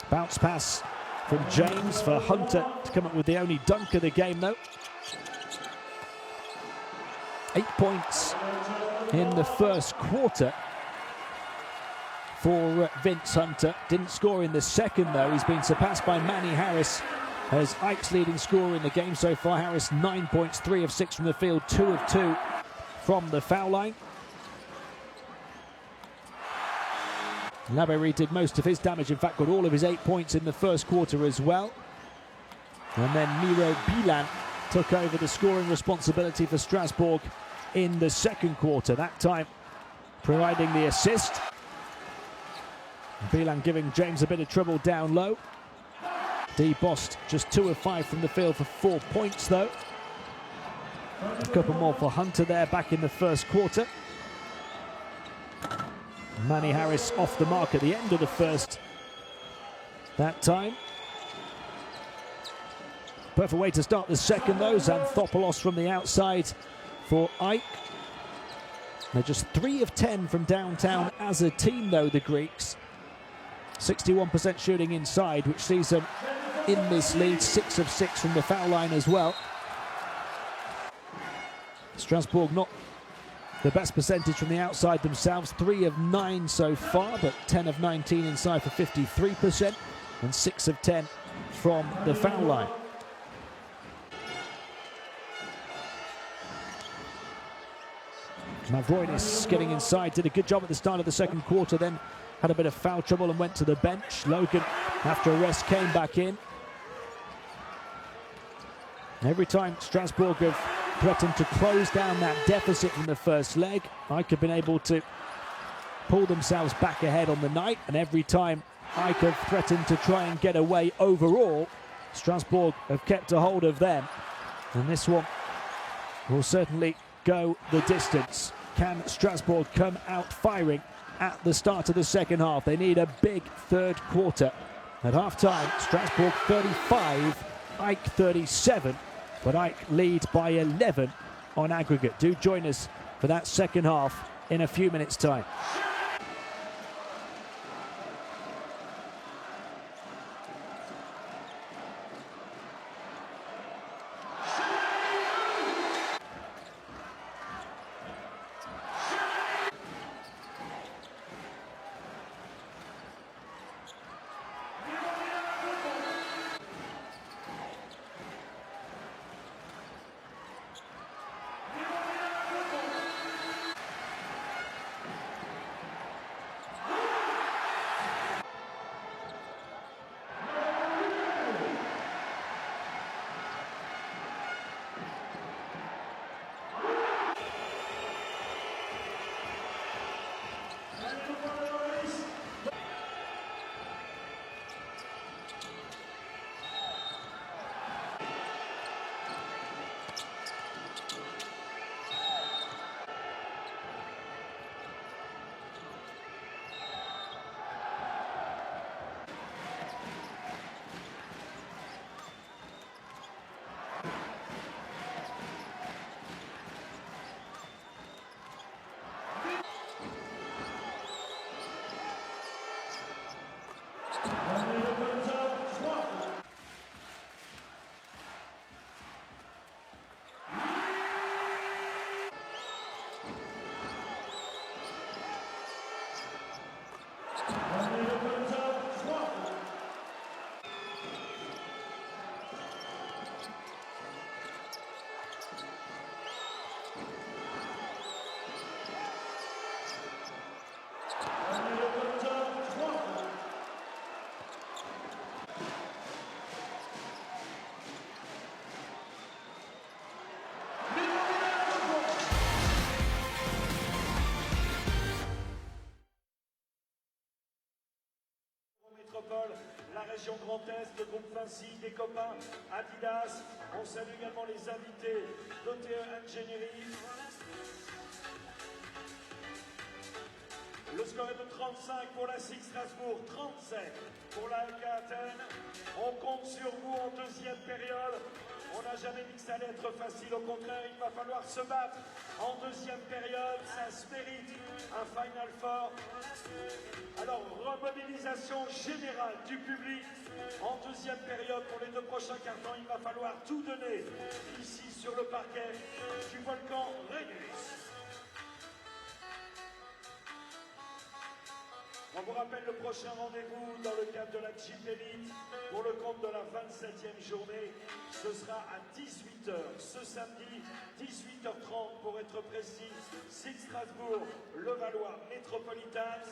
Bounce pass from James for Hunter to come up with the only dunk of the game, though. 8 points in the first quarter for Vince Hunter. Didn't score in the second, though. He's been surpassed by Manny Harris as AEK's leading scorer in the game so far. Harris 9 points, 3 of 6 from the field, 2 of 2 from the foul line. Labéry did most of his damage, in fact got all of his 8 points in the first quarter as well. And then Miro Bilan took over the scoring responsibility for Strasbourg in the second quarter, that time providing the assist. Bilan giving James a bit of trouble down low. D. Bost just 2 of 5 from the field for 4 points though. A couple more for Hunter there back in the first quarter. Manny Harris off the mark at the end of the first that time. Perfect way to start the second though. Xanthopoulos from the outside for AEK. They're just 3 of 10 from downtown as a team though, the Greeks. 61% shooting inside, which sees them in this lead. 6 of 6 from the foul line as well. Strasbourg not the best percentage from the outside themselves. 3 of 9 so far, but 10 of 19 inside for 53%, and 6 of 10 from the foul line. Mavroidis getting inside, did a good job at the start of the second quarter, then had a bit of foul trouble and went to the bench. Logan, after a rest, came back in. And every time Strasbourg have threatened to close down that deficit from the first leg, AEK have been able to pull themselves back ahead on the night, and every time AEK have threatened to try and get away overall, Strasbourg have kept a hold of them. And this one will certainly go the distance. Can Strasbourg come out firing at the start of the second half? They need a big third quarter. At half-time, Strasbourg 35, AEK 37, but AEK lead by 11 on aggregate. Do join us for that second half in a few minutes' time.
région Grand Est, le groupe Vinci, des copains Adidas. On salue également les invités d'OTE Ingénierie. Le score est de 35 pour la SIG Strasbourg, 37 pour la AEK Athènes. On compte sur vous en deuxième période. On n'a jamais dit que ça allait être facile, au contraire, il va falloir se battre en deuxième période. Ça se mérite un Final Four. Alors, remobilisation générale du public en deuxième période pour les 2 prochains quarts-temps. Il va falloir tout donner ici sur le parquet du volcan Régulus. On vous rappelle le prochain rendez-vous dans le cadre de la Jeep Elite pour le compte de la 27e journée. Ce sera à 18h ce samedi, 18h30 pour être précis. SIG Strasbourg, Levallois, Métropolitans.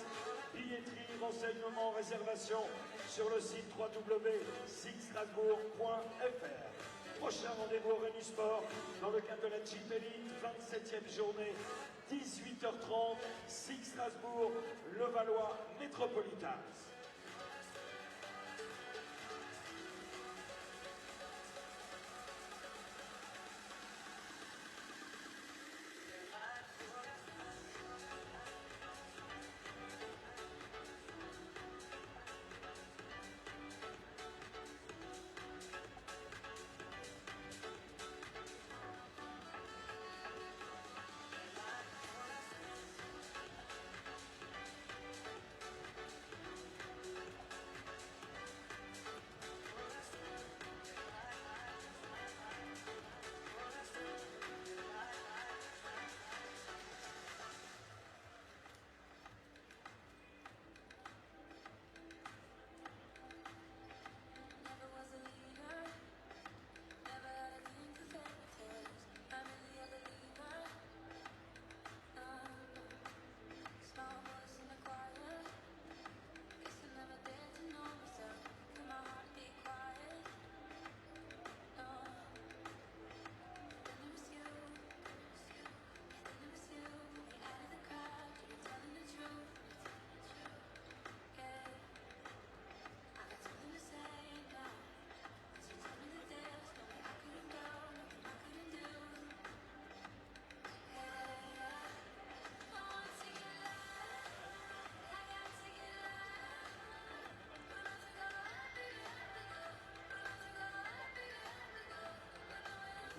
Billetterie, renseignements, réservation sur le site www.sigstrasbourg.fr. Prochain rendez-vous au Rémi Sport dans le cadre de la Jeep Elite, 27e journée, 18h30, SIG Strasbourg, Levallois, Métropolitans.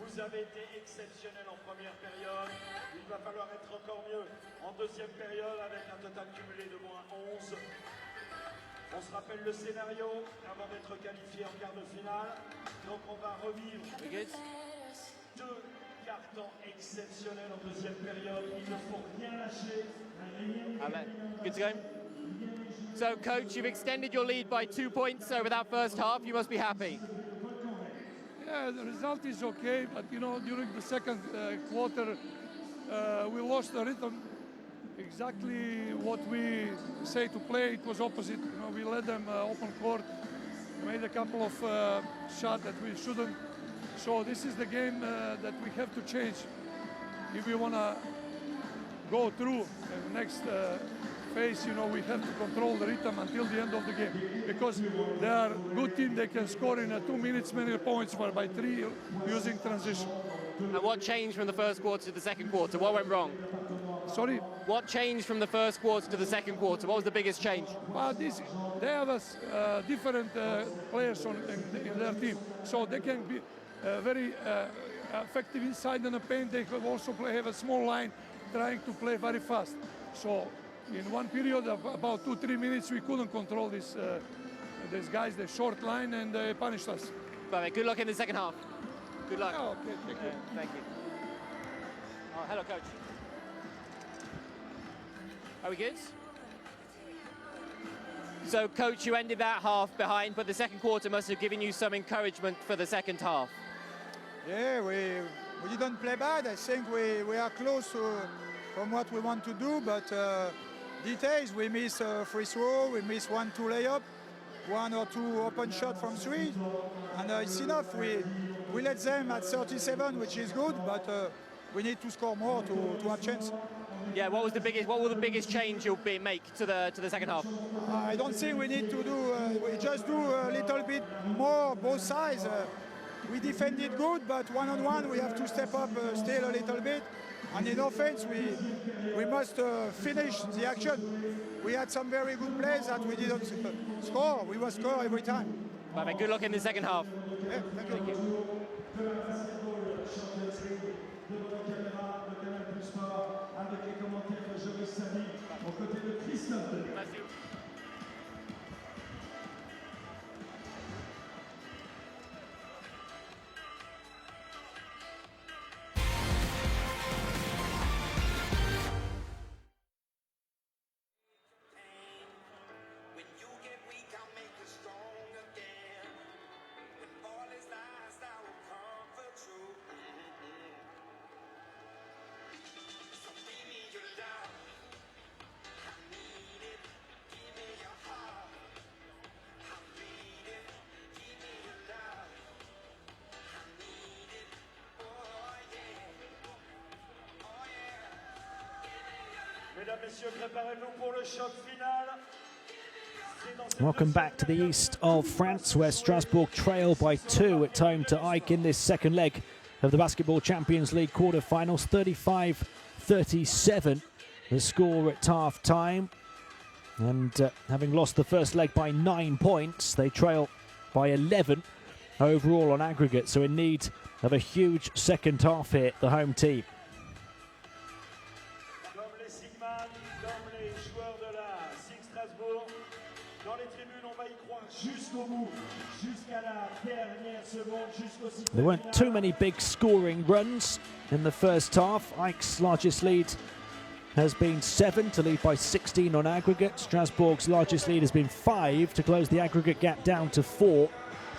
Vous avez été exceptionnel en première période. Il va falloir être encore mieux en deuxième période avec un total cumulé de moins 11. On se rappelle le scénario avant d'être qualifié en quart de finale. Donc on va revivre 2 cartons exceptionnels en deuxième période. Il ne faut rien lâcher.
Good to go. So, coach, you've extended your lead by 2 points over that first half. You must be happy.
Yeah, the result is okay, but you know, during the second quarter, we lost the rhythm. Exactly what we say to play, it was opposite. You know, we let them open court, made a couple of shots that we shouldn't. So this is the game that we have to change if we want to go through the next phase. You know, we have to control the rhythm until the end of the game, because they are a good team. They can score in 2 minutes many points by 3 using transition.
And what changed from the first quarter to the second quarter? What went wrong?
Sorry?
What changed from the first quarter to the second quarter? What was the biggest change?
They have different players in their team, so they can be very effective inside in the paint. They can also have a small line trying to play very fast. So in one period of about 2-3 minutes, we couldn't control these guys, the short line, and they punished us.
Perfect. Good luck in the second half. Good luck.
Oh, okay, thank you.
Thank you. Oh, hello, coach. Are we good? So, coach, you ended that half behind, but the second quarter must have given you some encouragement for the second half.
Yeah, we didn't play bad. I think we are close from what we want to do, but details, we miss free throw, we miss 1-2 layup, 1 or 2 open shot from 3, and it's enough. We let them at 37, which is good, but we need to score more to have chance.
Yeah, what will the biggest change you'll make to the second half?
I don't think we need to do, we just do a little bit more both sides. We defended good, but one-on-one we have to step up still a little bit. And in offense, we must finish the action. We had some very good plays that we didn't score. We must score every time.
Perfect. Good luck in the second half.
Yeah, thank you.
Mesdames, Messieurs, préparez-vous pour le choc final.
Welcome back to the east of France, where Strasbourg trail by 2 at home to AEK in this second leg of the Basketball Champions League quarter-finals. 35-37 the score at half-time. And having lost the first leg by 9 points, they trail by 11 overall on aggregate. So in need of a huge second half here, the home team.
Comme les Sigman, comme les joueurs de la SIG Strasbourg, dans les tribunes, on va y croire jusqu'au bout, jusqu'à la dernière seconde, jusqu'au sifflet.
There weren't too many big scoring runs in the first half. AEK's largest lead has been 7 to lead by 16 on aggregate. Strasbourg's largest lead has been 5 to close the aggregate gap down to 4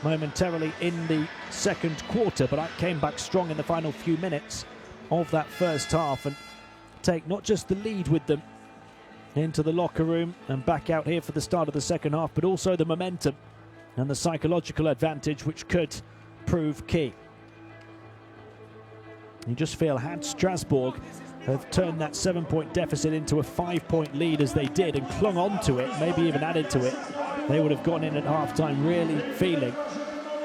momentarily in the second quarter. But AEK came back strong in the final few minutes of that first half and take not just the lead with them into the locker room and back out here for the start of the second half, but also the momentum and the psychological advantage, which could prove key. You just feel, had Strasbourg have turned that 7-point deficit into a 5-point lead as they did and clung on to it, maybe even added to it, they would have gone in at half-time really feeling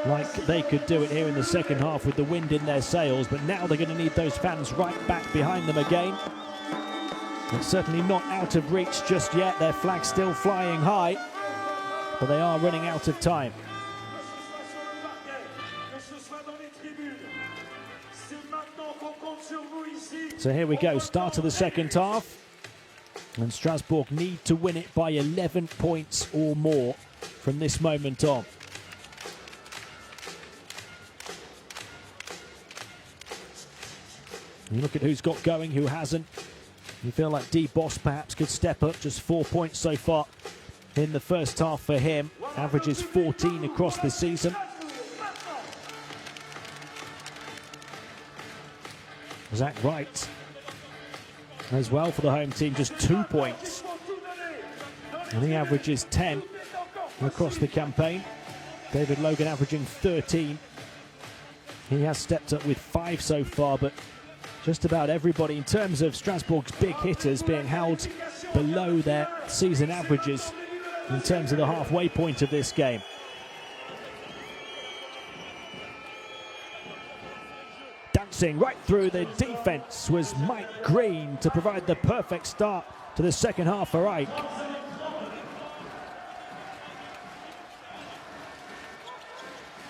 like they could do it here in the second half with the wind in their sails. But now they're going to need those fans right back behind them again. It's certainly not out of reach just yet. Their flag's still flying high, but they are running out of time. So here we go, start of the second half. And Strasbourg need to win it by 11 points or more from this moment on. You look at who's got going, who hasn't. You feel like D. Boss perhaps could step up. Just 4 points so far in the first half for him. Averages 14 across the season. Zach Wright as well for the home team, just 2 points. And he averages 10 across the campaign. David Logan averaging 13. He has stepped up with 5 so far, but just about everybody in terms of Strasbourg's big hitters being held below their season averages in terms of the halfway point of this game. Dancing right through the defense was Mike Green to provide the perfect start to the second half for AEK.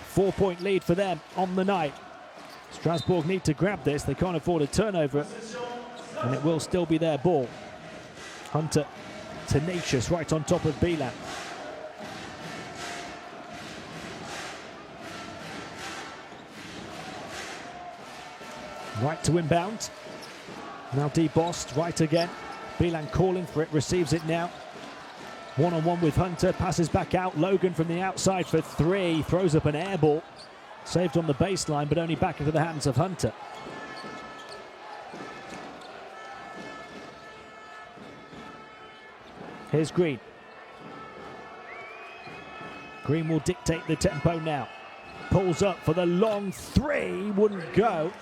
Four-point lead for them on the night. Strasbourg need to grab this. They can't afford a turnover, and it will still be their ball. Hunter tenacious right on top of Bilan. Right to inbound. Now debossed, right again. Bilan calling for it, receives it now. One-on-one with Hunter, passes back out. Logan from the outside for 3, throws up an air ball. Saved on the baseline, but only back into the hands of Hunter. Here's Green. Green will dictate the tempo now. Pulls up for the long 3, wouldn't go.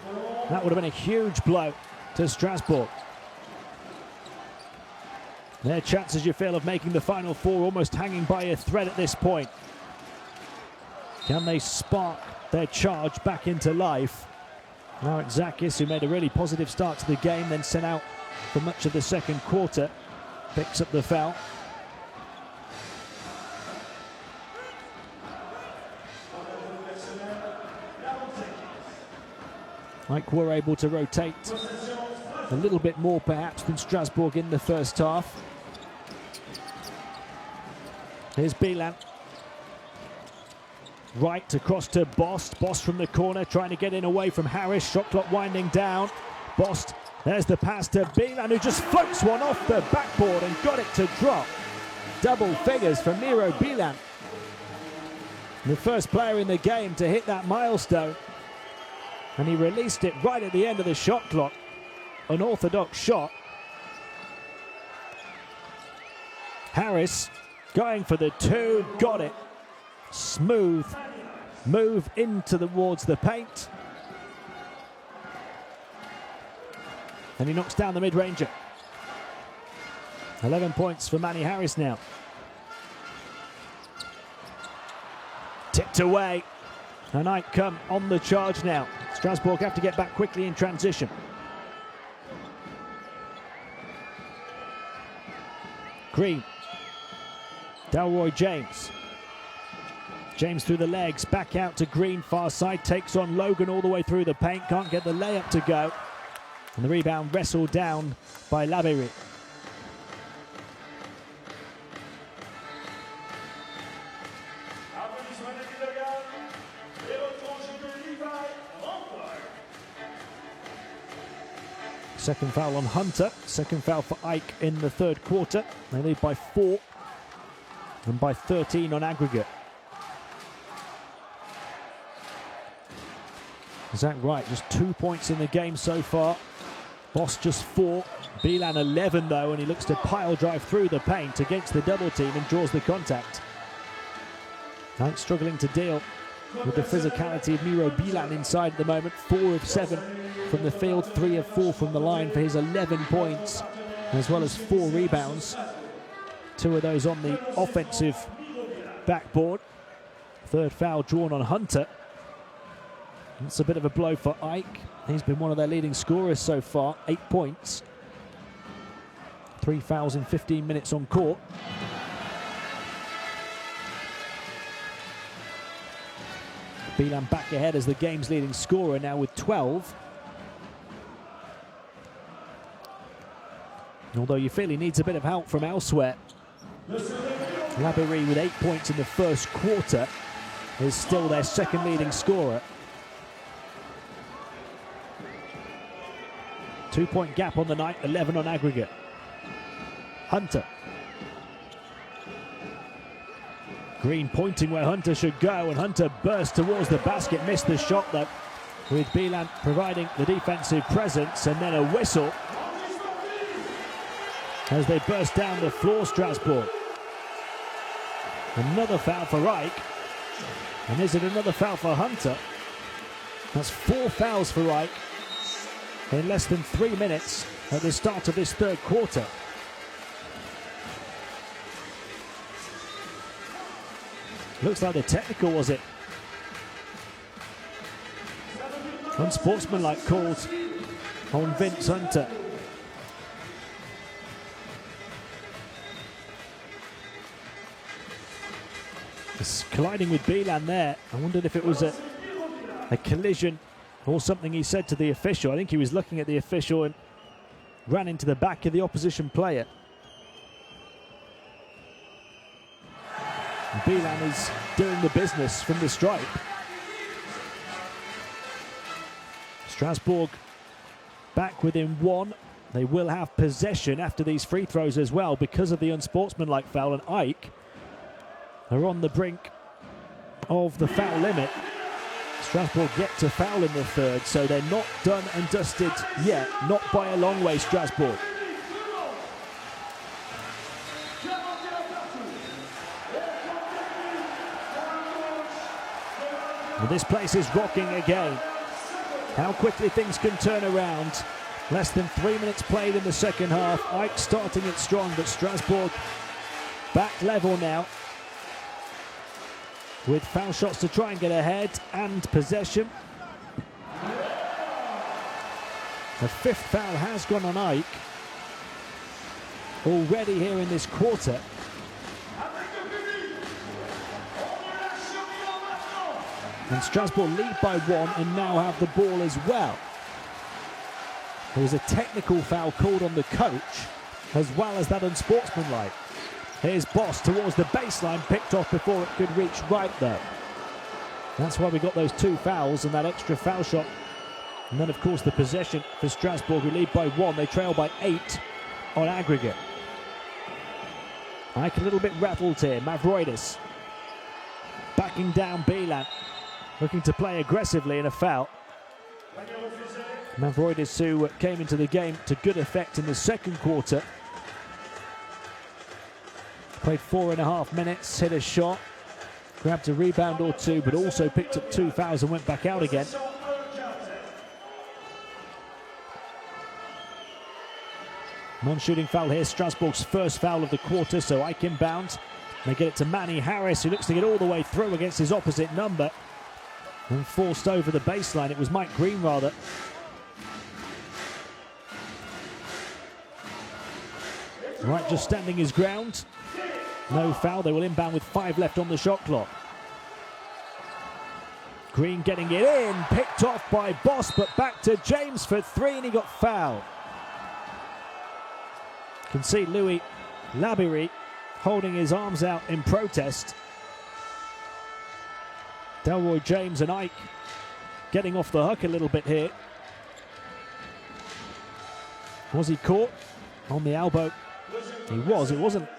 That would have been a huge blow to Strasbourg. Their chances, you feel, of making the Final Four almost hanging by a thread at this point. Can they spark their charge back into life? Now it's Zakis, who made a really positive start to the game, then sent out for much of the second quarter, picks up the foul. Like were able to rotate a little bit more perhaps than Strasbourg in the first half. Here's Bilan. Right across to Bost. Bost from the corner trying to get in away from Harris. Shot clock winding down. Bost, there's the pass to Bilan, who just floats one off the backboard and got it to drop. Double figures for Miro Bilan. The first player in the game to hit that milestone. And he released it right at the end of the shot clock. An orthodox shot. Harris going for the two, got it. Smooth move into towards the paint. And he knocks down the mid-ranger. 11 points for Manny Harris now. Tipped away. And AEK come on the charge now. Strasbourg have to get back quickly in transition. Green. Delroy James. James through the legs, back out to Green, far side, takes on Logan all the way through the paint, can't get the layup to go. And the rebound wrestled down by Labery. Second foul on Hunter, second foul for AEK in the third quarter. They lead by 4 and by 13 on aggregate. Is that right? Just 2 points in the game so far. Boss just 4. Bilan 11 though, and he looks to pile drive through the paint against the double team and draws the contact. AEK struggling to deal with the physicality of Miro Bilan inside at the moment. 4 of 7 from the field, 3 of 4 from the line for his 11 points, as well as 4 rebounds. 2 of those on the offensive backboard. Third foul drawn on Hunter. It's a bit of a blow for AEK. He's been one of their leading scorers so far, 8 points. 3 fouls in 15 minutes on court. Bilan back ahead as the game's leading scorer now with 12. Although you feel he needs a bit of help from elsewhere. Labery with 8 points in the first quarter is still their second leading scorer. 2 point gap on the night, 11 on aggregate. Hunter. Green pointing where Hunter should go, and Hunter burst towards the basket, missed the shot though, with Bilan providing the defensive presence, and then a whistle as they burst down the floor, Strasbourg. Another foul for AEK, and is it another foul for Hunter? That's 4 fouls for AEK in less than 3 minutes at the start of this third quarter. Looks like the technical, was it? Unsportsmanlike calls on Vince Hunter. Just colliding with Bilan there. I wondered if it was a collision or something he said to the official. I think he was looking at the official and ran into the back of the opposition player. Bilan is doing the business from the stripe. Strasbourg back within 1. They will have possession after these free throws as well because of the unsportsmanlike foul, and AEK are on the brink of the foul limit. Strasbourg yet to foul in the third, so they're not done and dusted yet. Not by a long way, Strasbourg. And this place is rocking again. how quickly things can turn around. Less than 3 minutes played in the second half. AEK starting it strong, but Strasbourg back level now, with foul shots to try and get ahead and possession. The fifth foul has gone on AEK already here in this quarter. And Strasbourg lead by 1 and now have the ball as well. There was a technical foul called on the coach, as well as that unsportsmanlike. Here's Boss towards the baseline, picked off before it could reach right though. That's why we got those 2 fouls and that extra foul shot. And then of course the possession for Strasbourg, who lead by 1. They trail by 8 on aggregate. AEK a little bit rattled here. Mavroidis backing down Bilan, looking to play aggressively in a foul. Mavroidis, who came into the game to good effect in the second quarter. Played 4.5 minutes, hit a shot, grabbed a rebound or 2, but also picked up 2 fouls and went back out again. Non-shooting foul here, Strasbourg's first foul of the quarter, so AEK inbound. They get it to Manny Harris, who looks to get all the way through against his opposite number. And forced over the baseline. It was Mike Green, rather. Wright just standing his ground. No foul. They will inbound with 5 left on the shot clock. Green getting it in. Picked off by Boss, but back to James for 3, and he got fouled. Can see Louis Labiri holding his arms out in protest. Delroy James and AEK getting off the hook a little bit here. Was he caught on the elbow? He was. It wasn't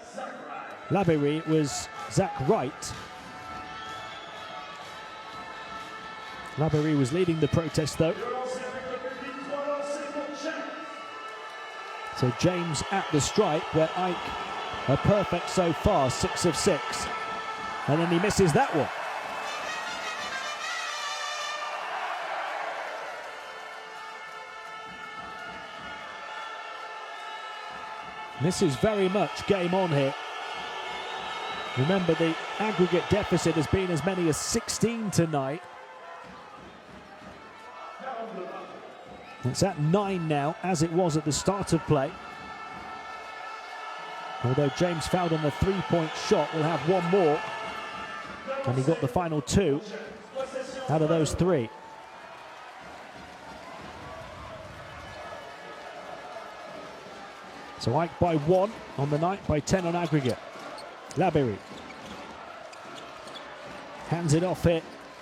Labiri, it was Zach Wright. Labiri was leading the protest though. So James at the stripe, where AEK are perfect so far, 6 of 6. And then he misses that one. This is very much game on here. Remember, the aggregate deficit has been as many as 16 tonight. It's at 9 now, as it was at the start of play. Although James fouled on the 3-point shot, we'll have 1 more. And he got the final 2 out of those 3. So AEK by 1 on the night, by 10 on aggregate. Labiri hands it off here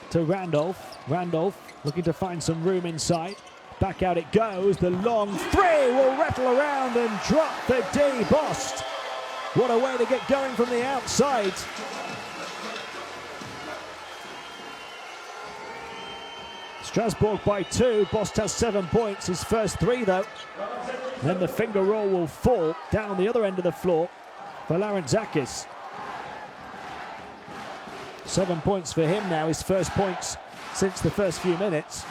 to Randolph. Randolph looking to find some room inside. Back out it goes. The long 3 will rattle around and drop the D. Bost. What a way to get going from the outside. Strasbourg by 2. Bost has 7 points. His first 3 though. Then the finger roll will fall down the other end of the floor for Larentzakis. 7 points for him now, his first points since the first few minutes.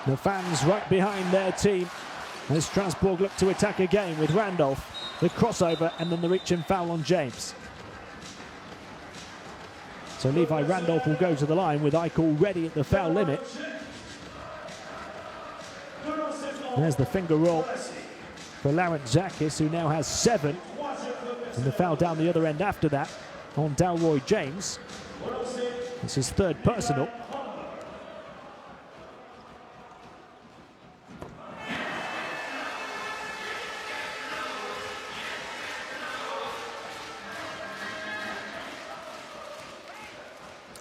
The fans right behind their team as Strasbourg look to attack again with Randolph, the crossover, and then the reach and foul on James. So Levi Randolph will go to the line with AEK already at the foul limit. There's the finger roll for Larentzakis, who now has 7. And the foul down the other end after that on Delroy James. It's his 3rd personal.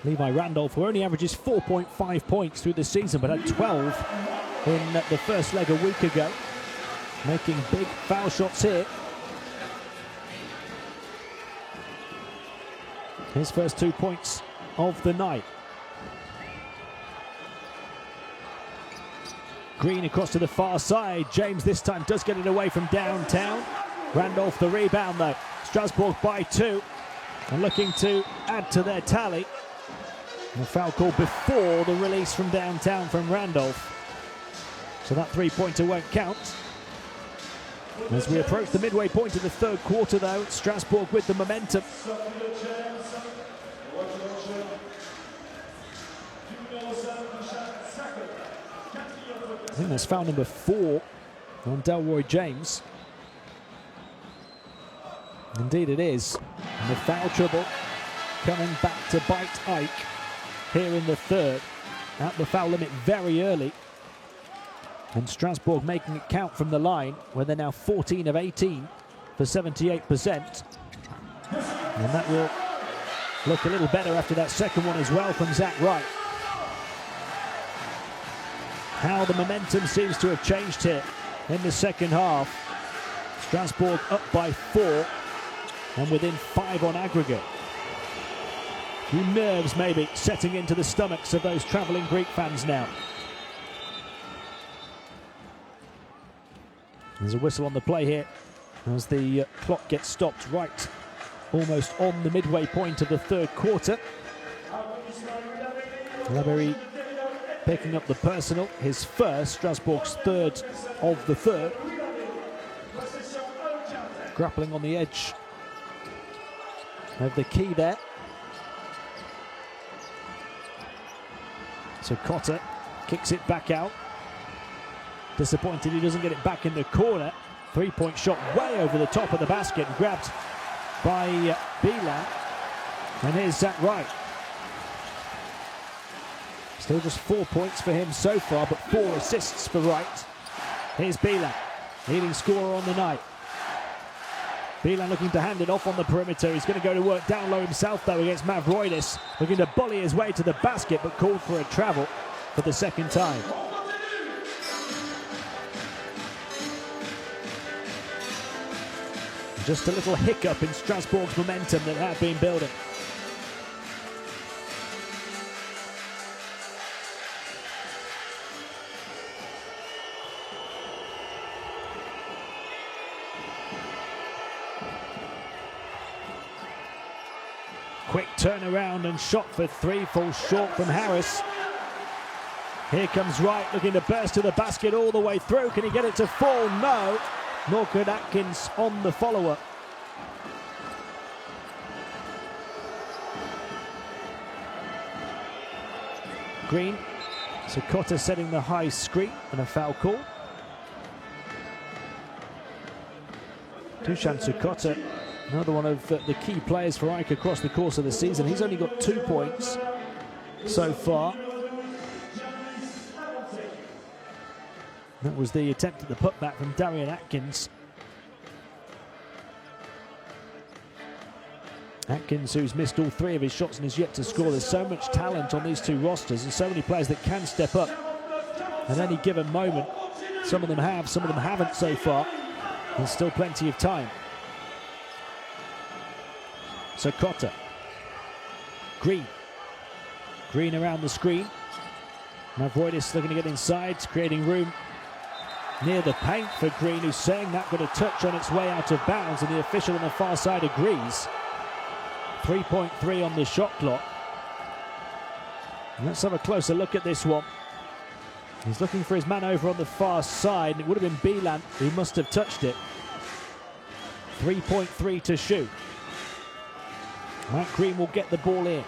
Levi Randolph, who only averages 4.5 points through the season, but had 12 in the first leg a week ago. Making big foul shots here. His first 2 points of the night. Green across to the far side. James this time does get it away from downtown. Randolph the rebound though. Strasbourg by 2 and looking to add to their tally. And the foul call before the release from downtown from Randolph. So that three-pointer won't count. As we approach the midway point of the third quarter, though, Strasbourg with the momentum. I think that's foul number 4 on Delroy James. Indeed it is. And the foul trouble coming back to bite Ike here in the third. At the foul limit very early. And Strasbourg making it count from the line, where they're now 14 of 18 for 78%. And that will look a little better after that second one as well from Zach Wright. How the momentum seems to have changed here in the second half. Strasbourg up by 4 and within 5 on aggregate. A few nerves maybe setting into the stomachs of those travelling Greek fans now. There's a whistle on the play here as the clock gets stopped right almost on the midway point of the third quarter. Laberry picking up the personal, his first, Strasbourg's third of the third. Grappling on the edge of the key there. So Cotter kicks it back out. Disappointed he doesn't get it back in the corner. Three-point shot way over the top of the basket, grabbed by Belan. And here's Zach Wright. Still just 4 points for him so far, but 4 assists for Wright. Here's Belan, leading scorer on the night. Belan looking to hand it off on the perimeter. He's going to go to work down low himself, though, against Mavroidis. Looking to bully his way to the basket, but called for a travel for the second time. Just a little hiccup in Strasbourg's momentum that had been building. Quick turnaround and shot for 3, falls short from Harris. Here comes Wright looking to burst to the basket all the way through. Can he get it to fall? No. Nor could Atkins on the follow-up. Green. So Cotter setting the high screen and a foul call. Dusan Cotter, another one of the key players for Ike across the course of the season. He's only got 2 points so far. That was the attempt at the putback from Darian Atkins. Atkins, who's missed all 3 of his shots and is yet to score. There's so much talent on these 2 rosters and so many players that can step up at any given moment. Some of them have, some of them haven't so far. There's still plenty of time. So Cotter. Green. Green around the screen. Mavroidis looking to get inside, creating room near the paint for Green, who's saying that got a touch on its way out of bounds, and the official on the far side agrees. 3.3 on the shot clock. And let's have a closer look at this one. He's looking for his man over on the far side, and it would have been Belan who must have touched it. 3.3 to shoot. Matt Green will get the ball in.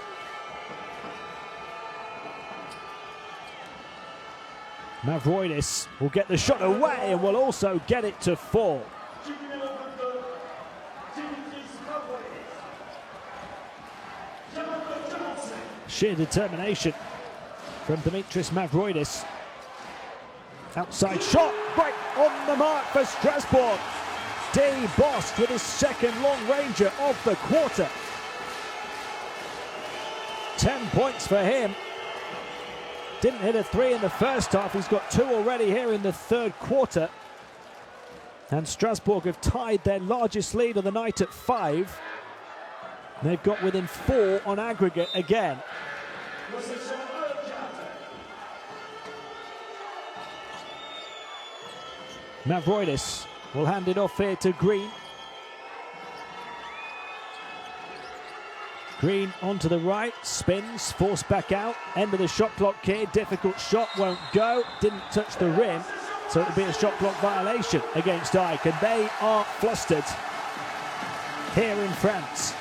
Mavroidis will get the shot away and will also get it to fall. Sheer determination from Dimitris Mavroidis. Outside shot, right on the mark for Strasbourg. D. Bost with his second long ranger of the quarter. 10 points for him. Didn't hit a 3 in the first half. He's got 2 already here in the third quarter. And Strasbourg have tied their largest lead of the night at 5. They've got within 4 on aggregate again. Mavroidis will hand it off here to Green. Green onto the right, spins, forced back out. End of the shot clock here. Difficult shot, won't go. Didn't touch the rim, so it'll be a shot clock violation against AEK. And they are flustered here in France.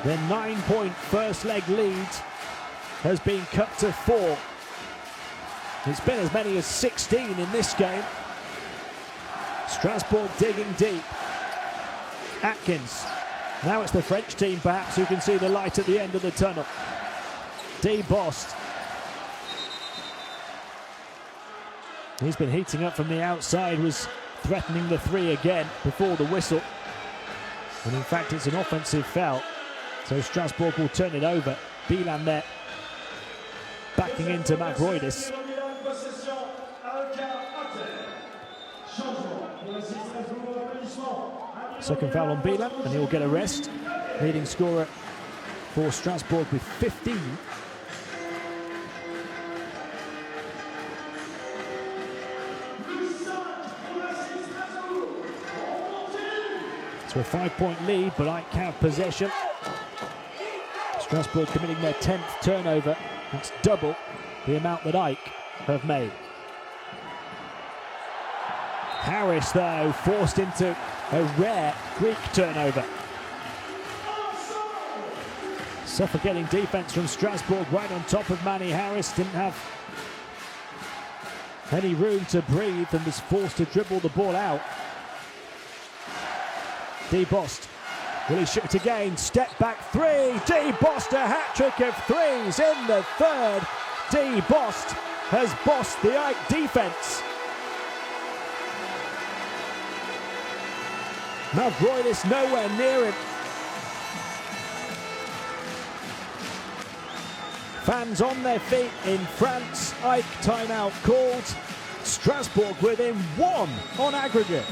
Their 9-point first leg lead has been cut to 4. It's been as many as 16 in this game. Strasbourg digging deep. Atkins. Now it's the French team perhaps who can see the light at the end of the tunnel. Bost. He's been heating up from the outside, was threatening the 3 again before the whistle. And in fact it's an offensive foul. So Strasbourg will turn it over. Bilan there, backing into Mavroidis. Second foul on Bilan, and he'll get a rest. Leading scorer for Strasbourg with 15. So a 5-point lead, but AEK have possession. Strasbourg committing their 10th turnover. That's double the amount that AEK have made. Harris, though, forced into a rare Greek turnover. Suffocating defense from Strasbourg right on top of Manny Harris. Didn't have any room to breathe and was forced to dribble the ball out. Bost. Will he shoot it again? Step back 3. Bost, a hat-trick of 3s in the third. Bost has bossed the AEK defense. Mavroidis nowhere near him. Fans on their feet in France. AEK timeout called. Strasbourg within 1 on aggregate.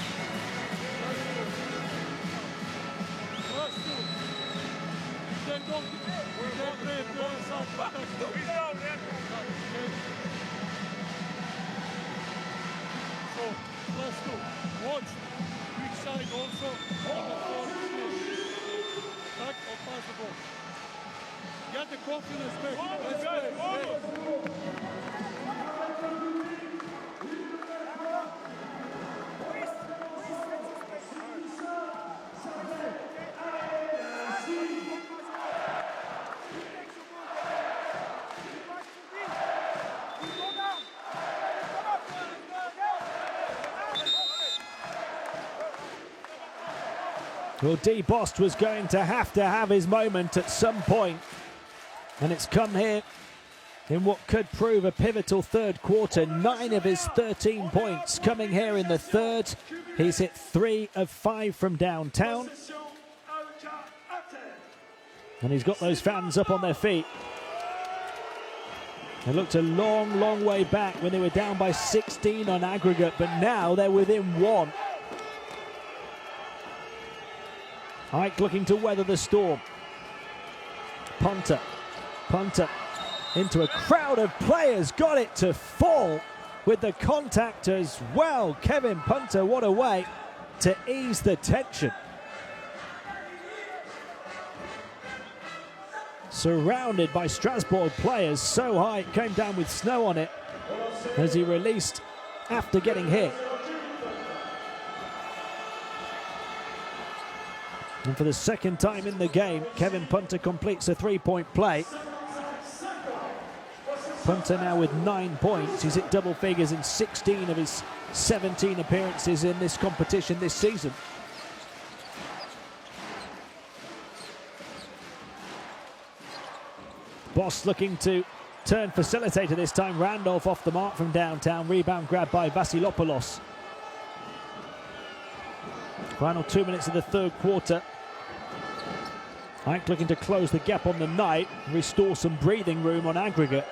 Watch. Weak side also. Back or pass the ball. Get the confidence back. Let's play.
Well, Bost was going to have his moment at some point, and it's come here in what could prove a pivotal third quarter. 9 of his 13 points coming here in the third. He's hit 3 of 5 from downtown, and he's got those fans up on their feet. They looked a long, long way back when they were down by 16 on aggregate, but now they're within 1. AEK looking to weather the storm. Punter into a crowd of players, got it to fall with the contact as well. Kevin Punter, what a way to ease the tension. Surrounded by Strasbourg players so high it came down with snow on it as he released after getting hit. And for the second time in the game, Kevin Punter completes a 3-point play. Punter now with 9 points. He's hit double figures in 16 of his 17 appearances in this competition this season. Bost looking to turn facilitator this time. Randolph off the mark from downtown. Rebound grabbed by Vasilopoulos. Final 2 minutes of the third quarter. AEK looking to close the gap on the night, restore some breathing room on aggregate.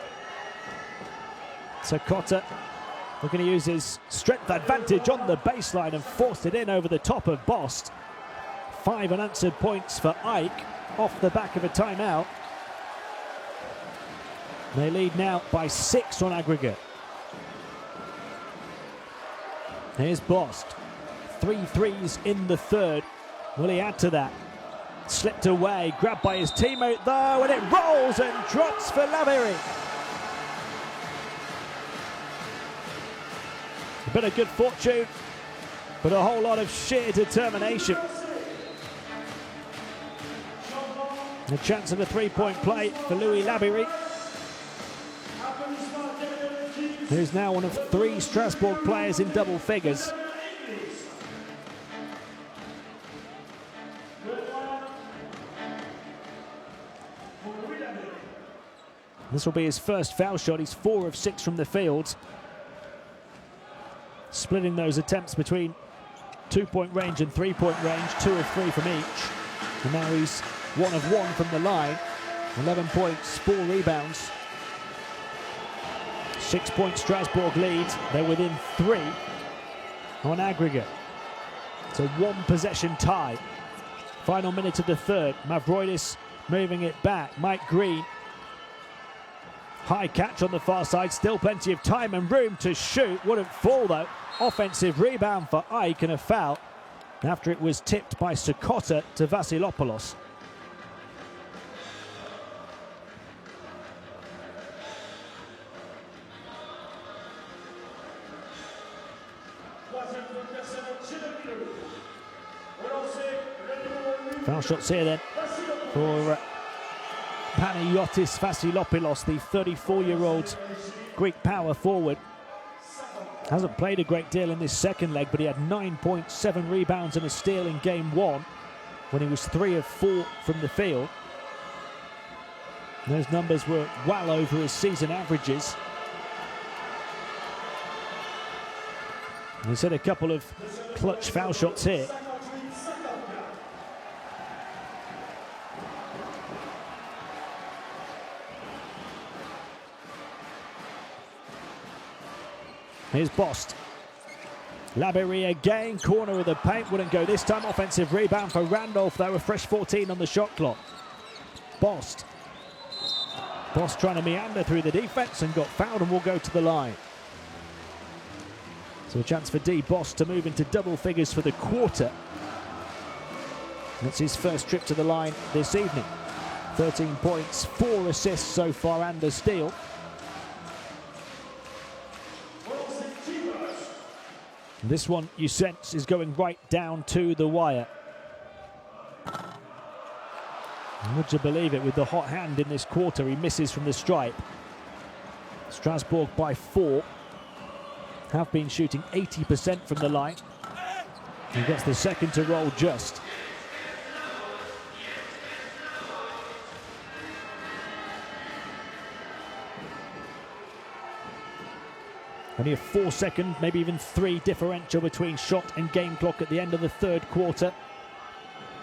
So Cotter looking to use his strength advantage on the baseline and forced it in over the top of Bost. 5 unanswered points for AEK off the back of a timeout. They lead now by 6 on aggregate. Here's Bost. 3 threes in the third. Will he add to that? Slipped away, grabbed by his teammate though, and it rolls and drops for Lavery. A bit of good fortune, but a whole lot of sheer determination. A chance of a three-point play for Louis Lavery, who's now one of 3 Strasbourg players in double figures. This will be his first foul shot. He's 4 of 6 from the field, splitting those attempts between 2-point range and 3-point range, 2 of 3 from each. And now he's 1 of 1 from the line. 11 points, 4 rebounds. 6-point Strasbourg lead. They're within 3 on aggregate. It's a 1-possession tie. Final minute of the third. Mavroidis moving it back. Mike Green. High catch on the far side. Still plenty of time and room to shoot. Wouldn't fall though. Offensive rebound for AEK and a foul after it was tipped by Sakota to Vasilopoulos. Foul shots here then for Panagiotis Vasilopoulos, the 34-year-old Greek power forward. Hasn't played a great deal in this second leg, but he had 9.7 rebounds and a steal in game 1 when he was 3 of 4 from the field. Those numbers were well over his season averages. And he's had a couple of clutch foul shots here. Here's Bost. Lavery again, corner of the paint, wouldn't go this time. Offensive rebound for Randolph, though, a fresh 14 on the shot clock. Bost trying to meander through the defense and got fouled and will go to the line. So a chance for D. Bost to move into double figures for the quarter. That's his first trip to the line this evening. 13 points, 4 assists so far and a steal. This one, you sense, is going right down to the wire. Would you believe it, with the hot hand in this quarter, he misses from the stripe. Strasbourg by 4. Have been shooting 80% from the line. He gets the second to roll just. Only a 4-second, maybe even 3 differential between shot and game clock at the end of the third quarter.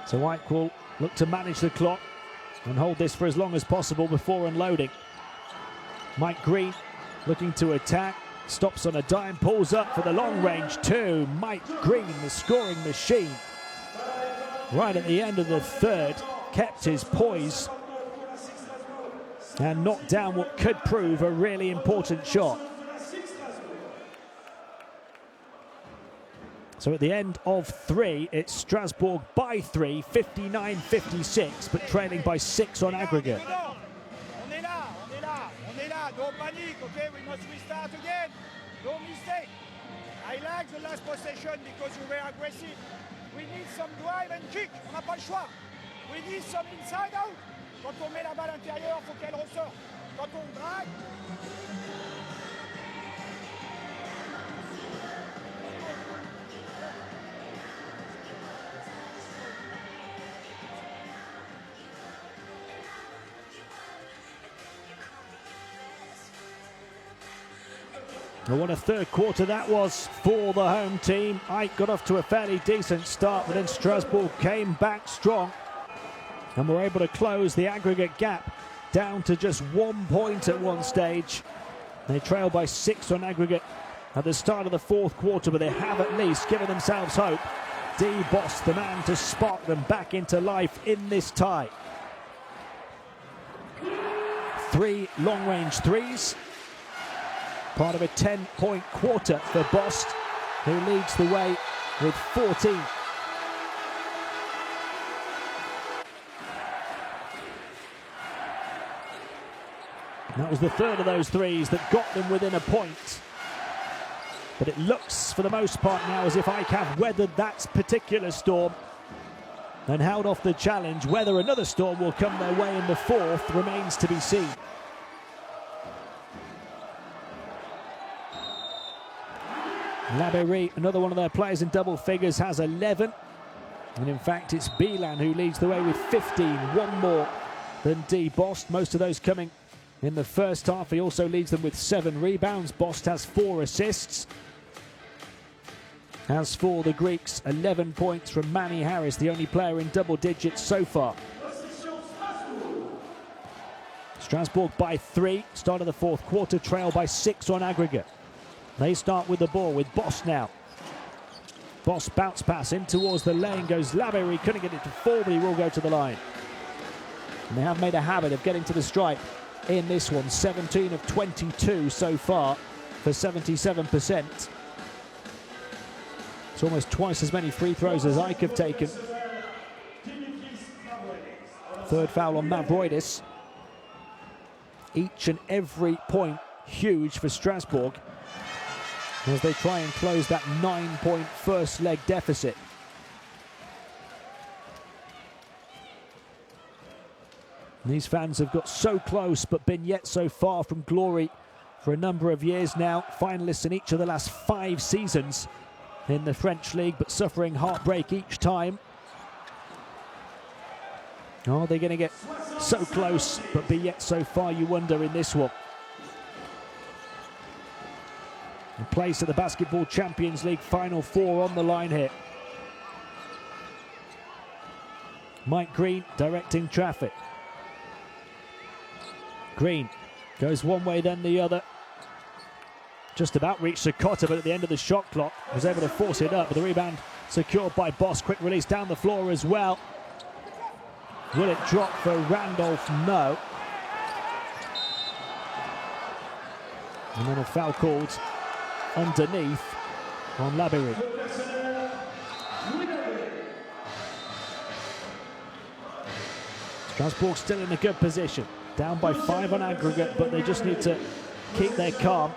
So AEK will look to manage the clock and hold this for as long as possible before unloading. Mike Green looking to attack, stops on a dime, pulls up for the long range 2. Mike Green, the scoring machine. Right at the end of the third, kept his poise and knocked down what could prove a really important shot. So at the end of 3, it's Strasbourg by 3, 59-56, but trailing by 6 on aggregate.
On est là. Don't panic, okay? We must restart again. No mistake. I like the last possession because you were aggressive. We need some drive and kick. On n'a pas le choix. We need some inside out. Quand on met la balle intérieure, il faut qu'elle ressorte. Quand on drague.
Well, what a third quarter that was for the home team. AEK got off to a fairly decent start, but then Strasbourg came back strong and were able to close the aggregate gap down to just 1 point at one stage. They trail by 6 on aggregate at the start of the fourth quarter, but they have at least given themselves hope. D. Bost, the man to spark them back into life in this tie. 3 long-range threes. Part of a 10-point quarter for Bost, who leads the way with 14. And that was the third of those threes that got them within a point. But it looks, for the most part now, as if AEK have weathered that particular storm and held off the challenge. Whether another storm will come their way in the fourth remains to be seen. Labéry, another one of their players in double figures, has 11. And in fact, it's Bilan who leads the way with 15, one more than D. Bost. Most of those coming in the first half. He also leads them with 7 rebounds. Bost has 4 assists. As for the Greeks, 11 points from Manny Harris, the only player in double digits so far. Strasbourg by 3, start of the fourth quarter, trail by 6 on aggregate. They start with the ball with Bost now. Bost bounce pass in towards the lane, goes Labéry, couldn't get it to fall, but he will go to the line. And they have made a habit of getting to the stripe in this one, 17 of 22 so far for 77%. It's almost twice as many free throws as AEK have taken. Third foul on Mavroidis. Each and every point huge for Strasbourg as they try and close that 9-point first leg deficit. And these fans have got so close but been yet so far from glory for a number of years now. Finalists in each of the last 5 seasons in the French league, but suffering heartbreak each time. Are they going to get so close but be yet so far, you wonder, in this one? A place at the Basketball Champions League Final 4 on the line here. Mike Green directing traffic. Green goes one way then the other. Just about reached Sakota, but at the end of the shot clock was able to force it up, but the rebound secured by Bost. Quick release down the floor as well. Will it drop for Randolph? No. And then a foul called underneath on Labéry. Strasbourg still in a good position. Down by 5 on aggregate, but they just need to keep their calm.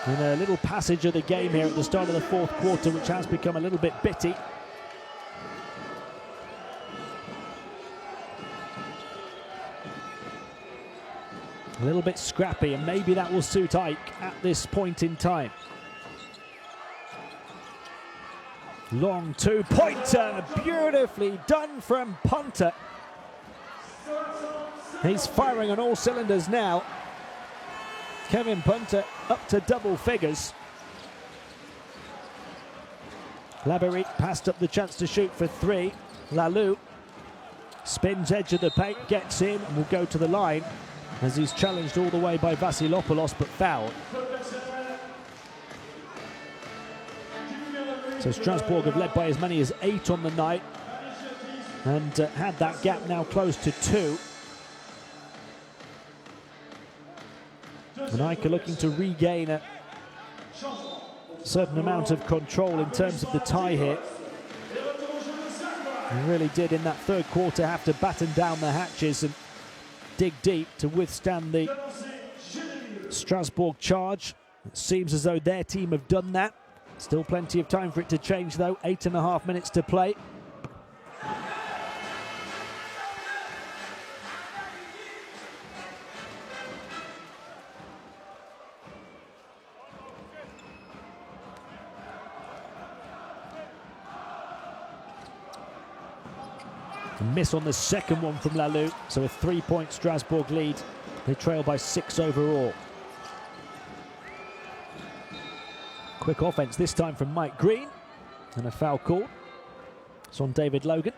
In a little passage of the game here at the start of the fourth quarter, which has become a little bit bitty. A little bit scrappy, and maybe that will suit AEK at this point in time. Long two-pointer, beautifully done from Punter. He's firing on all cylinders now. Kevin Punter up to double figures. Labéry passed up the chance to shoot for 3. Lalou spins edge of the paint, gets in, and will go to the line as he's challenged all the way by Vasilopoulos, but fouled. So Strasbourg have led by as many as 8 on the night and had that gap now close to 2. And AEK are looking to regain a certain amount of control in terms of the tie here. They really did in that third quarter have to batten down the hatches and dig deep to withstand the Strasbourg charge. It seems as though their team have done that. Still plenty of time for it to change though. 8.5 minutes to play. A miss on the second one from Lalou, so a 3-point Strasbourg lead. They trail by 6 overall. Quick offense this time from Mike Green, and a foul call. It's on David Logan.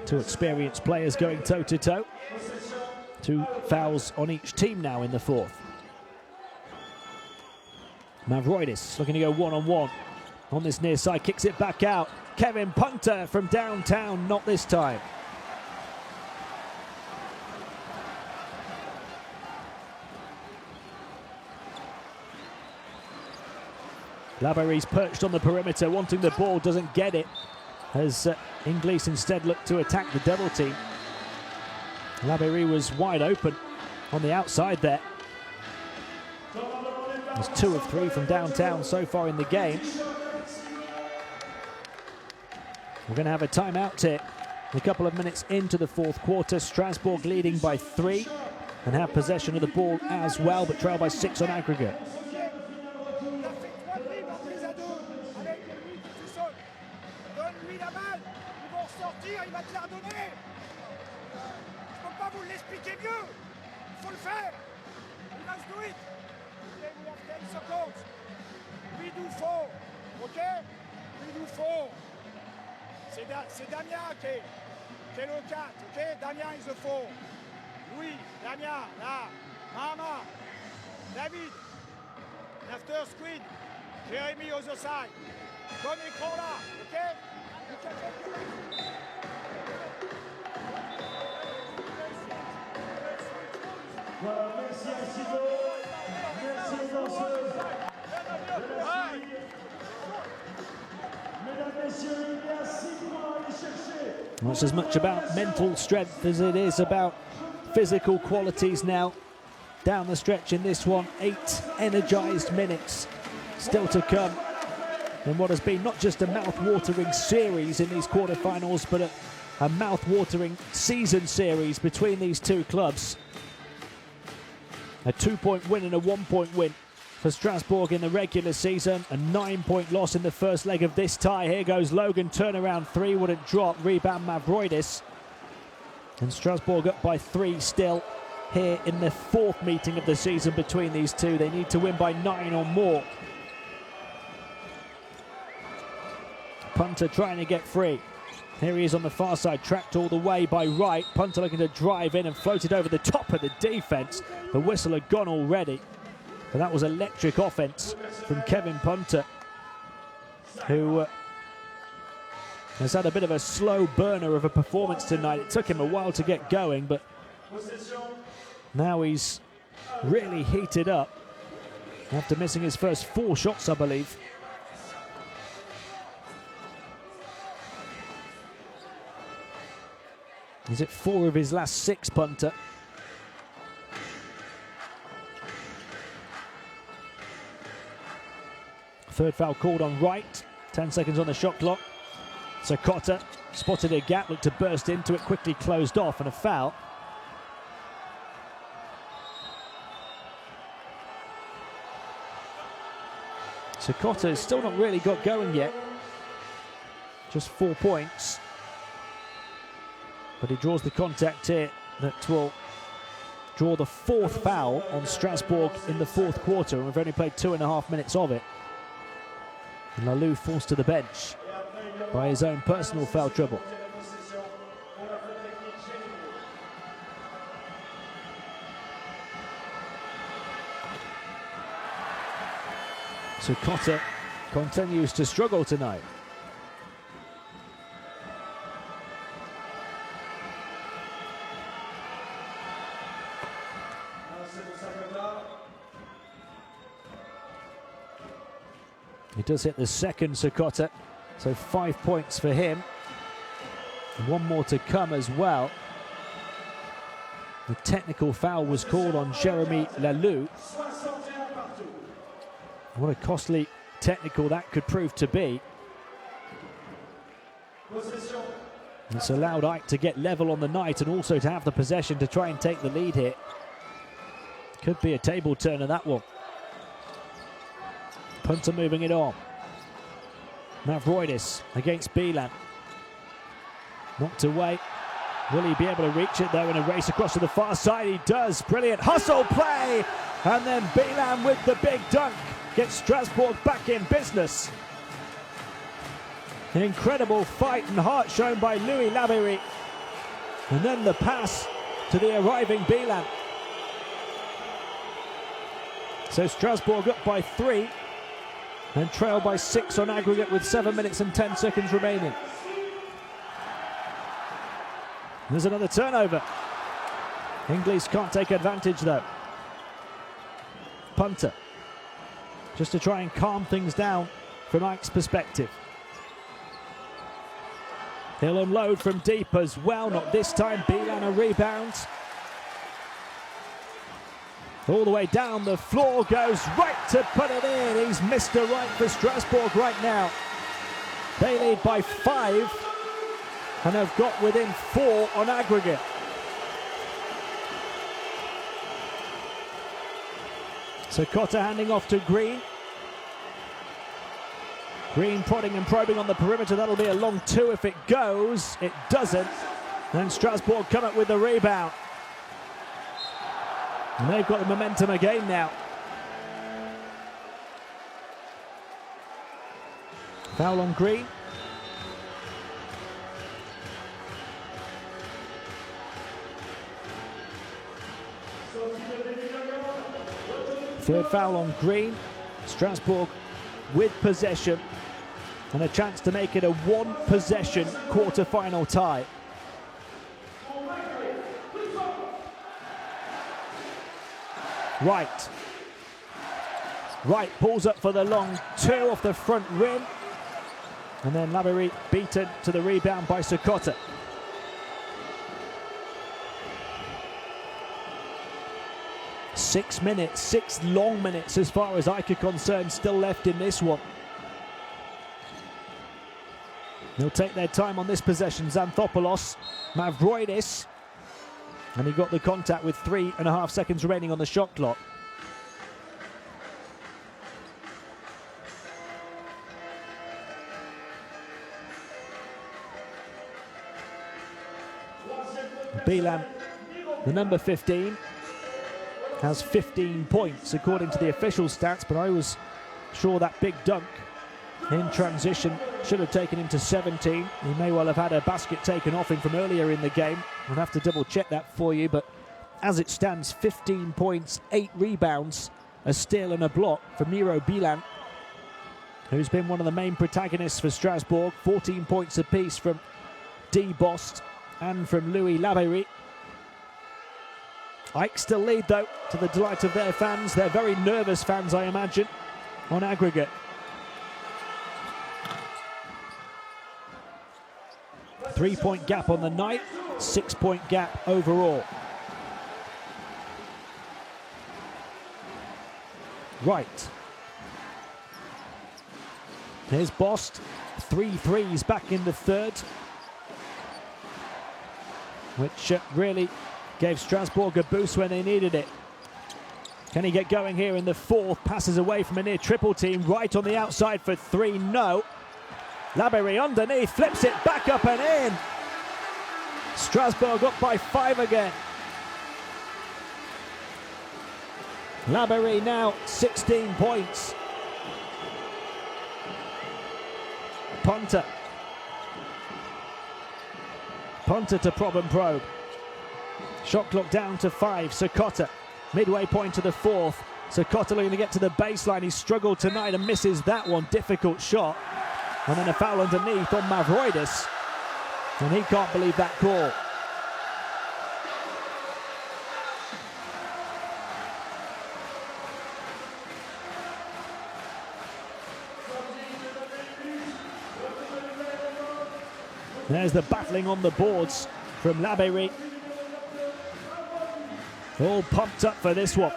Two experienced players going toe-to-toe. 2 fouls on each team now in the fourth. Mavroidis looking to go one-on-one on this near side, kicks it back out. Kevin Punter from downtown, not this time. Labarie's perched on the perimeter, wanting the ball, doesn't get it, as Inglis instead looked to attack the double team. Labarie was wide open on the outside there. There's 2 of 3 from downtown so far in the game. We're going to have a timeout here. A couple of minutes into the fourth quarter. Strasbourg leading by 3 and have possession of the ball as well, but trail by 6 on aggregate.
C'est Damien qui est le 4, ok? Damien is the 4. Louis, Damien, là. Mama, David. And after screen, Jérémy other side. Bon écran là, ok?
Voilà, merci à Sido, merci aux danseuses. Mesdames, messieurs, il y a 6 points à aller chercher.
Well, it's as much about mental strength as it is about physical qualities now. Down the stretch in this one, 8 energised minutes still to come in what has been not just a mouth-watering series in these quarterfinals, but a mouth-watering season series between these two clubs. A 2-point win and a 1-point win for Strasbourg in the regular season. A 9-point loss in the first leg of this tie. Here goes Logan, turnaround 3, wouldn't drop, rebound Mavroidis. And Strasbourg up by 3 still here in the 4th meeting of the season between these two. They need to win by 9 or more. Punter trying to get free. Here he is on the far side, tracked all the way by Wright. Punter looking to drive in and floated over the top of the defense. The whistle had gone already. But that was electric offense from Kevin Punter, who has had a bit of a slow burner of a performance tonight. It took him a while to get going, but now he's really heated up after missing his first 4 shots, I believe. He's at 4 of his last 6, Punter. Third foul called on Wright. 10 seconds on the shot clock. So Cotter spotted a gap, looked to burst into it, quickly closed off, and a foul. So Cotter's still not really got going yet. Just 4 points. But he draws the contact here that will draw the 4th foul on Strasbourg in the 4th quarter, and we've only played 2.5 minutes of it. And Lalou forced to the bench by his own personal foul trouble. So Cotter continues to struggle tonight. He does hit the second, Cotter, so 5 points for him. And 1 more to come as well. The technical foul was called on Jérémy Lalou. What a costly technical that could prove to be. It's allowed Ike to get level on the night and also to have the possession to try and take the lead here. Could be a table turner, that one. Punter moving it on. Mavroidis against Bilan. Knocked away. Will he be able to reach it though in a race across to the far side? He does. Brilliant hustle play. And then Bilan with the big dunk. Gets Strasbourg back in business. An incredible fight and heart shown by Louis Labarrie. And then the pass to the arriving Bilan. So Strasbourg up by 3 and trail by 6 on aggregate with 7 minutes and 10 seconds remaining. There's another turnover. Inglis can't take advantage though. Punter. just to try and calm things down from Ike's perspective. He'll unload from deep as well, not this time. Bilan a rebound. All the way down the floor, goes right to put it in. He's Mr. Right for Strasbourg right now. They lead by 5 and have got within 4 on aggregate. So Cotter handing off to Green. Green prodding and probing on the perimeter. That'll be a long 2 if it goes. It doesn't. And Strasbourg come up with the rebound. And they've got the momentum again now. Foul on Green. Third foul on Green. Strasbourg with possession and a chance to make it a 1-possession quarter-final tie. Wright pulls up for the long 2 off the front rim. And then Labery beaten to the rebound by Sakota. Six minutes, 6 long minutes as far as AEK are concerned, still left in this one. They'll take their time on this possession. Xanthopoulos, Mavroidis, and he got the contact with 3.5 seconds remaining on the shot clock. Bilan, the number 15, has 15 points according to the official stats, but I was sure that big dunk in transition should have taken him to 17. He may well have had a basket taken off him from earlier in the game. I'll have to double check that for you, but as it stands, 15 points, 8 rebounds, a steal and a block for Miro Bilan, who's been one of the main protagonists for Strasbourg. 14 points apiece from D. Bost and from Louis Labery. AEK still lead though, to the delight of their fans. They're very nervous fans, I imagine, on aggregate. Three-point gap on the night, 6-point gap overall. Right. Here's Bost, 3 threes back in the third, which really gave Strasbourg a boost when they needed it. Can he get going here in the fourth? Passes away from a near triple team, right on the outside for 3, no. Labery underneath, flips it back up and in. Strasbourg up by 5 again. Labery now 16 points. Punter to prob and probe. Shot clock down to 5. Sakota, midway point to the fourth. Sakota looking to get to the baseline. He's struggled tonight and misses that one. Difficult shot. And then a foul underneath on Mavroidis. And he can't believe that call. There's the battling on the boards from Labery. All pumped up for this one.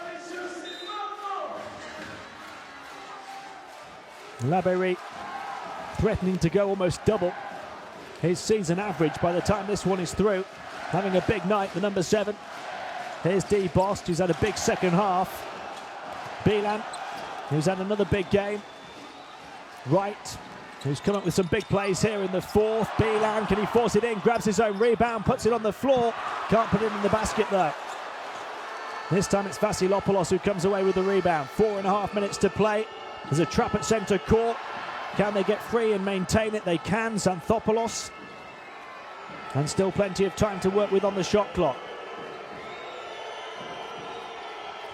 Labery threatening to go almost double his season average by the time this one is through. Having a big night, the number 7. Here's D. Bost, who's had a big second half. Bilan, who's had another big game. Wright, who's come up with some big plays here in the fourth. Bilan, can he force it in? Grabs his own rebound, puts it on the floor. Can't put it in the basket though. This time it's Vasilopoulos who comes away with the rebound. 4.5 minutes to play. There's a trap at centre court. Can they get free and maintain it? They can. Xanthopoulos. And still plenty of time to work with on the shot clock.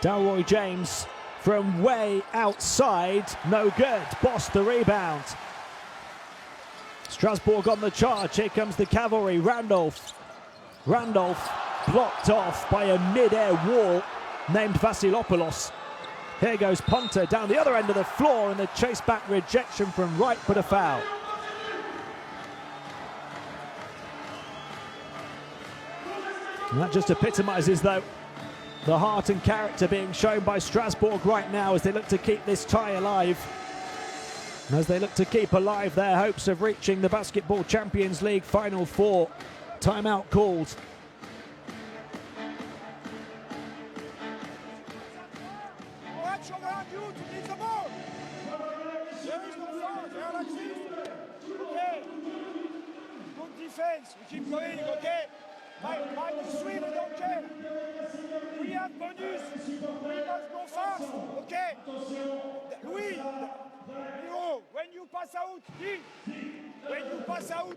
Dalroy James from way outside. No good. Bost the rebound. Strasbourg on the charge. Here comes the cavalry. Randolph blocked off by a mid-air wall named Vasilopoulos. Here goes Punter down the other end of the floor, and the chase back rejection from Wright, but a foul. And that just epitomises, though, the heart and character being shown by Strasbourg right now as they look to keep this tie alive. And as they look to keep alive their hopes of reaching the Basketball Champions League Final Four. Timeout called.
Watch around you to get the ball. There is no foul. They are like this. Okay. Good defense. We keep going, okay? -3, we don't care. We have bonus. We must go fast, okay? Louis, Miro, when you pass out, when you pass out,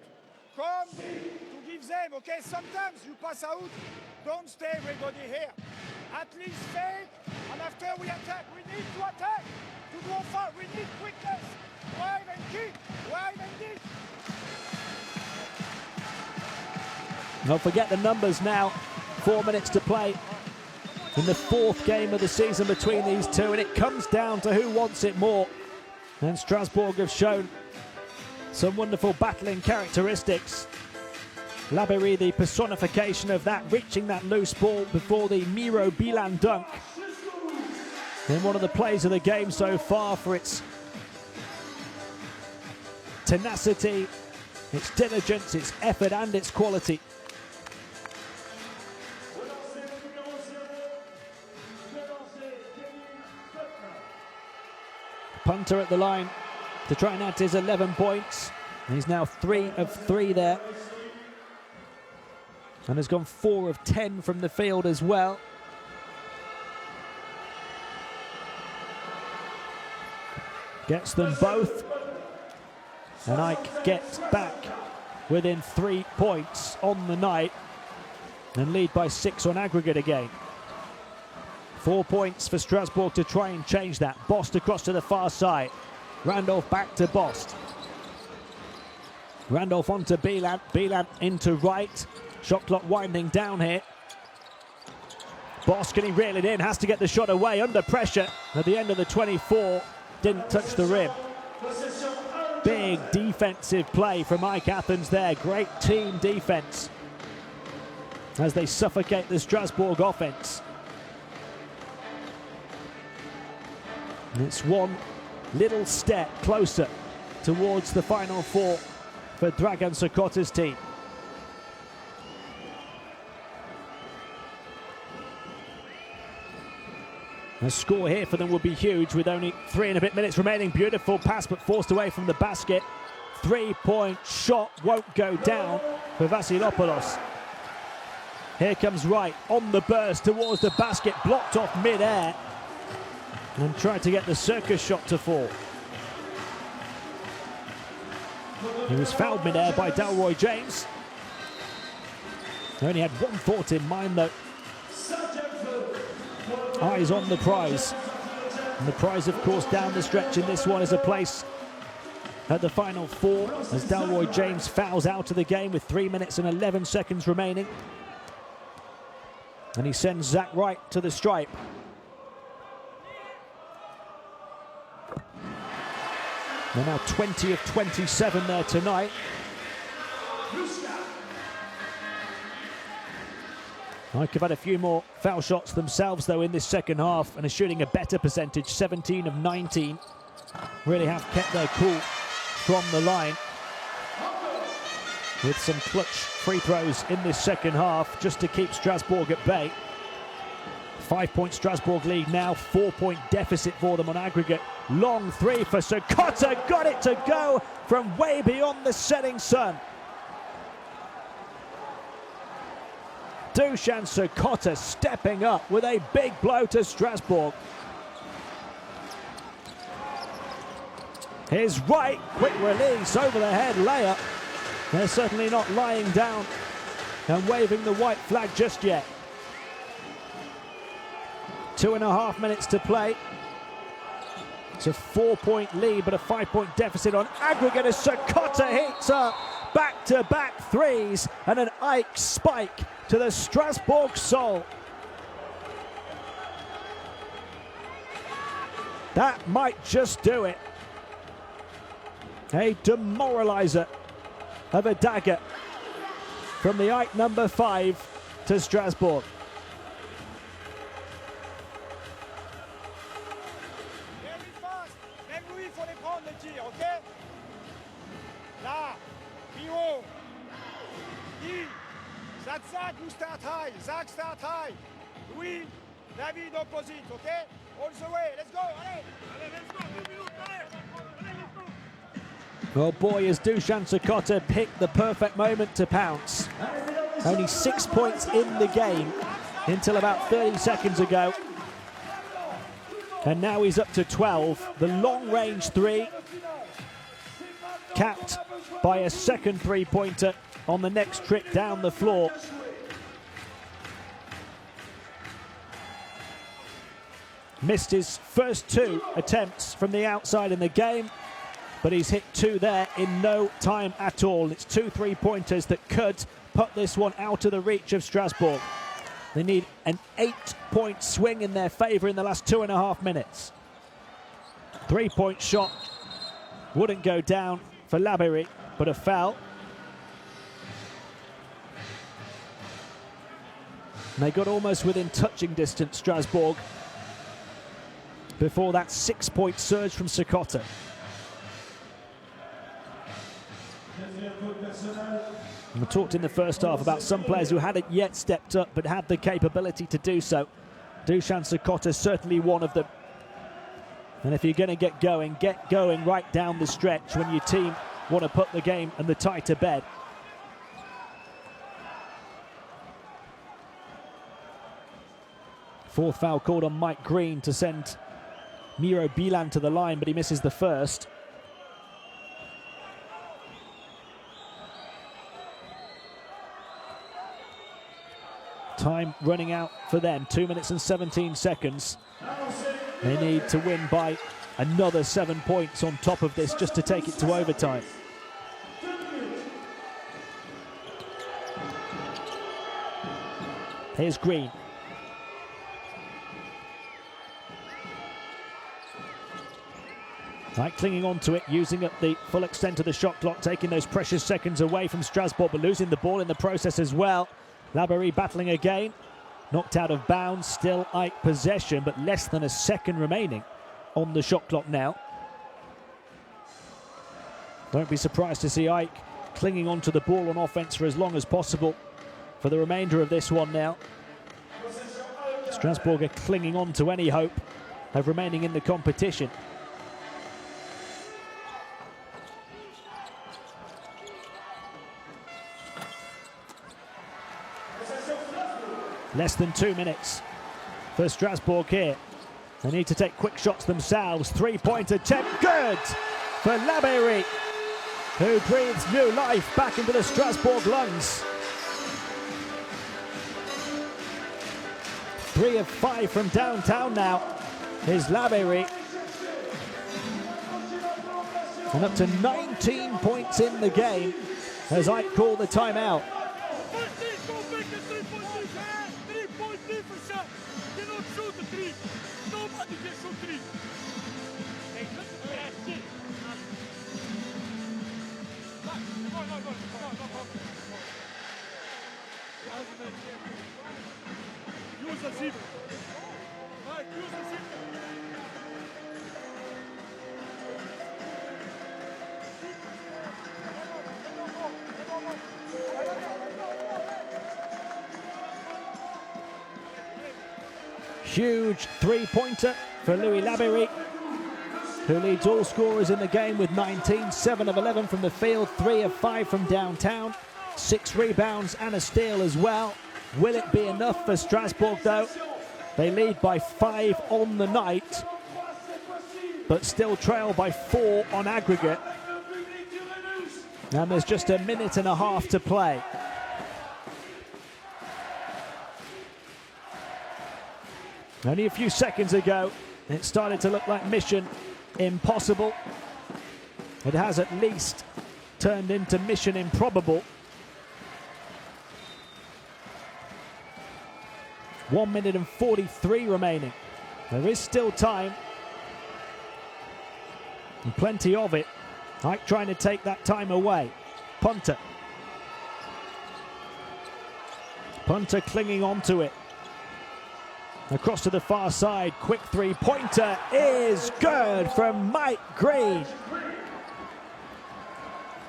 come to give them, okay? Sometimes you pass out, don't stay everybody here. At least fake, and after we attack. We need to attack, to go far. We need quickness. Drive and kick, drive and kick.
Don't forget the numbers now. 4 minutes to play in the fourth game of the season between these two, and it comes down to who wants it more. And Strasbourg have shown some wonderful battling characteristics. Labéry, the personification of that, reaching that loose ball before the Miro Bilan dunk. And one of the plays of the game so far for its tenacity, its diligence, its effort and its quality. Punter at the line to try and add his 11 points. He's now 3 of 3 there. And has gone 4 of 10 from the field as well. Gets them both. And AEK gets back within 3 points on the night and lead by 6 on aggregate again. 4 points for Strasbourg to try and change that. Bost across to the far side. Randolph back to Bost. Randolph onto Bilan. Bilan into Wright. Shot clock winding down here. Bost, can he reel it in? Has to get the shot away under pressure. At the end of the 24, didn't touch the rim. Big defensive play from AEK Athens there. Great team defense as they suffocate the Strasbourg offense. And it's one little step closer towards the Final Four for Dragan Sokota's team. A score here for them would be huge with only 3 and a bit minutes remaining. Beautiful pass but forced away from the basket. 3-point shot won't go down for Vasilopoulos. Here comes Wright on the burst towards the basket, blocked off mid-air and tried to get the circus shot to fall. He was fouled mid-air by Dalroy James. He only had one thought in mind though. Eyes on the prize. And the prize, of course, down the stretch in this one is a place at the Final Four as Dalroy James fouls out of the game with 3 minutes and 11 seconds remaining. And he sends Zach Wright to the stripe. They're now 20 of 27 there tonight. AEK have had a few more foul shots themselves though in this second half and are shooting a better percentage, 17 of 19. Really have kept their cool from the line with some clutch free throws in this second half just to keep Strasbourg at bay. 5-point Strasbourg lead now, 4-point deficit for them on aggregate. Long three for Sokota, got it to go from way beyond the setting sun. Dusan Sokota stepping up with a big blow to Strasbourg. Here's Wright, quick release, over the head layup. They're certainly not lying down and waving the white flag just yet. 2.5 minutes to play. It's a 4-point lead, but a 5-point deficit on aggregate as Sokota hits up back-to-back threes and an AEK spike to the Strasbourg soul. That might just do it. A demoraliser of a dagger from the AEK number 5 to Strasbourg.
Very fast. Même lui, il faut les prendre les tirs, ok? Là, Pio. Guy. Zach, you start high. Zach, start high. Louis, David, opposite, ok? All the way. Let's go. Allez. Allez, let's go. 2 minutes. Allez. Allez, let's go.
Well, boy, has Dusan Sakota picked the perfect moment to pounce. Only 6 points in the game until about 30 seconds ago. And now he's up to 12. The long-range three capped by a second three-pointer on the next trip down the floor. Missed his first 2 attempts from the outside in the game, but he's hit 2 there in no time at all. It's 2 3-pointers that could put this one out of the reach of Strasbourg. They need an 8-point swing in their favour in the last 2.5 minutes. 3-point shot wouldn't go down for Labéry, but a foul. And they got almost within touching distance, Strasbourg, before that 6-point surge from Sakota. We talked in the first half about some players who hadn't yet stepped up but had the capability to do so. Dusan Sakota is certainly one of them. And if you're going to get going right down the stretch when your team want to put the game and the tie to bed. Fourth foul called on Mike Green to send Miro Bilan to the line, but he misses the first. Time running out for them, 2 minutes and 17 seconds. They need to win by another 7 points on top of this just to take it to overtime. Here's Green. Right, clinging on to it, using up the full extent of the shot clock, taking those precious seconds away from Strasbourg, but losing the ball in the process as well. Labéry battling again, knocked out of bounds, still AEK possession, but less than a second remaining on the shot clock now. Don't be surprised to see AEK clinging onto the ball on offense for as long as possible for the remainder of this one now. Strasbourg are clinging on to any hope of remaining in the competition. Less than 2 minutes for Strasbourg here. They need to take quick shots themselves. 3-point attempt, good for Labéry, who breathes new life back into the Strasbourg lungs. 3 of 5 from downtown now is Labéry. And up to 19 points in the game as I call the timeout. Huge 3-pointer for Louis Labéry, who leads all scorers in the game with 19, 7 of 11 from the field, 3 of 5 from downtown, 6 rebounds and a steal as well. Will it be enough for Strasbourg though? They lead by 5 on the night, but still trail by 4 on aggregate. And there's just a minute and a half to play. Only a few seconds ago, it started to look like mission impossible. It has at least turned into mission improbable. 1 minute and 43 remaining. There is still time And plenty of it. Ike trying to take that time away. Punter. Punter clinging onto it. Across to the far side, quick three-pointer is good from Mike Green.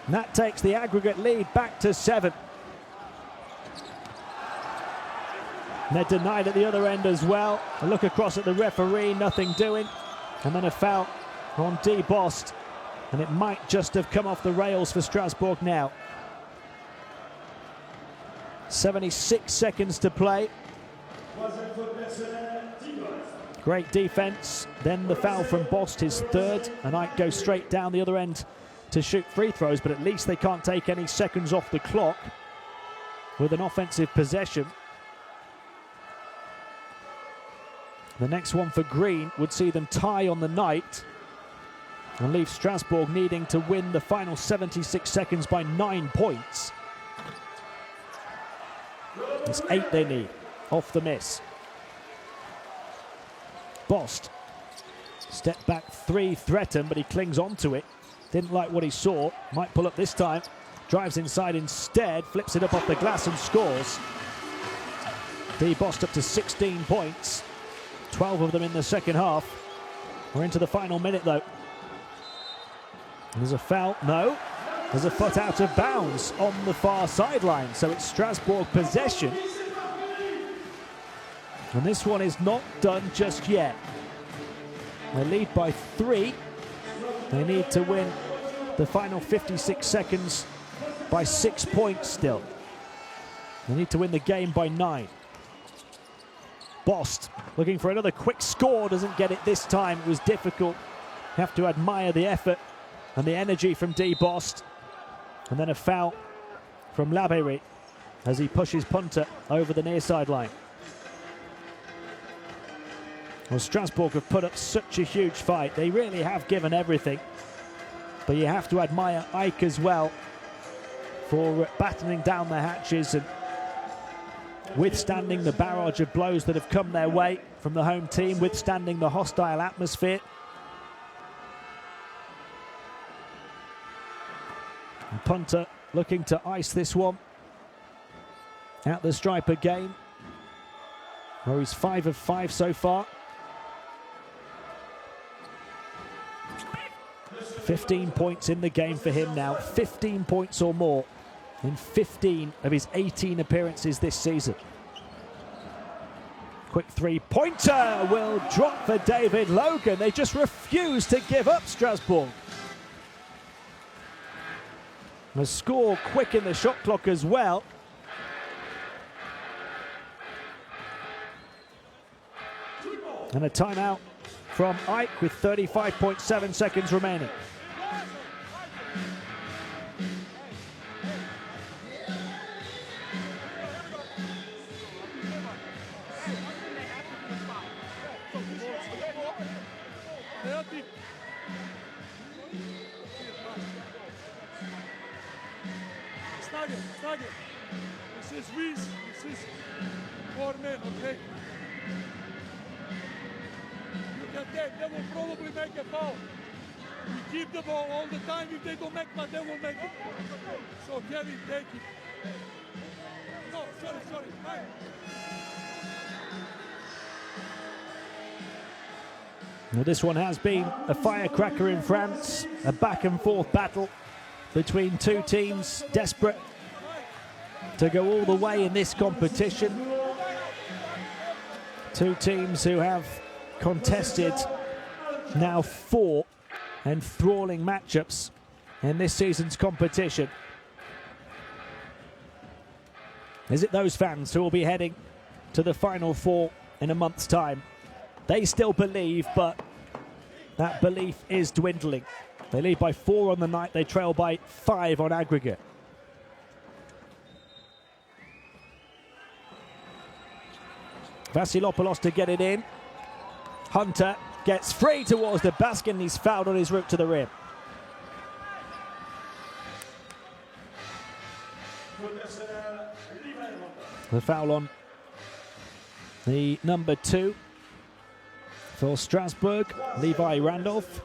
And that takes the aggregate lead back to 7. And they're denied at the other end as well. A look across at the referee, nothing doing. And then a foul on D. Bost. And it might just have come off the rails for Strasbourg now. 76 seconds to play. Great defense. Then the foul from Bost, his third. And Ike goes straight down the other end to shoot free throws, but at least they can't take any seconds off the clock with an offensive possession. The next one for Green would see them tie on the night and leave Strasbourg needing to win the final 76 seconds by 9 points. It's 8 they need off the miss. Bost, step back three threatened, but he clings onto it. Didn't like what he saw, might pull up this time. Drives inside instead, flips it up off the glass and scores. D. Bost up to 16 points, 12 of them in the second half. We're into the final minute though. There's a foul, no. There's a foot out of bounds on the far sideline, so it's Strasbourg possession. And this one is not done just yet. They lead by 3. They need to win the final 56 seconds by 6 points still. They need to win the game by 9. Bost looking for another quick score, doesn't get it this time. It was difficult. Have to admire the effort and the energy from D. Bost. And then a foul from Labéry as he pushes Punter over the near sideline. Well, Strasbourg have put up such a huge fight. They really have given everything. But you have to admire Ike as well for battening down the hatches and withstanding the barrage of blows that have come their way from the home team, withstanding the hostile atmosphere. And Punter looking to ice this one at the stripe again, where he's 5 of 5 so far. 15 points in the game for him now, 15 points or more in 15 of his 18 appearances this season. Quick three-pointer will drop for David Logan. They just refuse to give up, Strasbourg. A score quick in the shot clock as well. And a timeout from Ike with 35.7 seconds remaining.
This is Reese, this is 4 men, okay? You can take, they will probably make a foul. We keep the ball all the time. If they don't make one, they will make it. So Kevin, take it. No, sorry. Fine.
Well, this one has been a firecracker in France, a back and forth battle between two teams desperate to go all the way in this competition. Two teams who have contested now 4 enthralling matchups in this season's competition. Is it those fans who will be heading to the Final Four in a month's time? They still believe, but that belief is dwindling. They lead by 4 on the night, they trail by 5 on aggregate. Vasilopoulos to get it in. Hunter gets free towards the basket and he's fouled on his route to the rim. The foul on the number 2 for Strasbourg, Levi Randolph.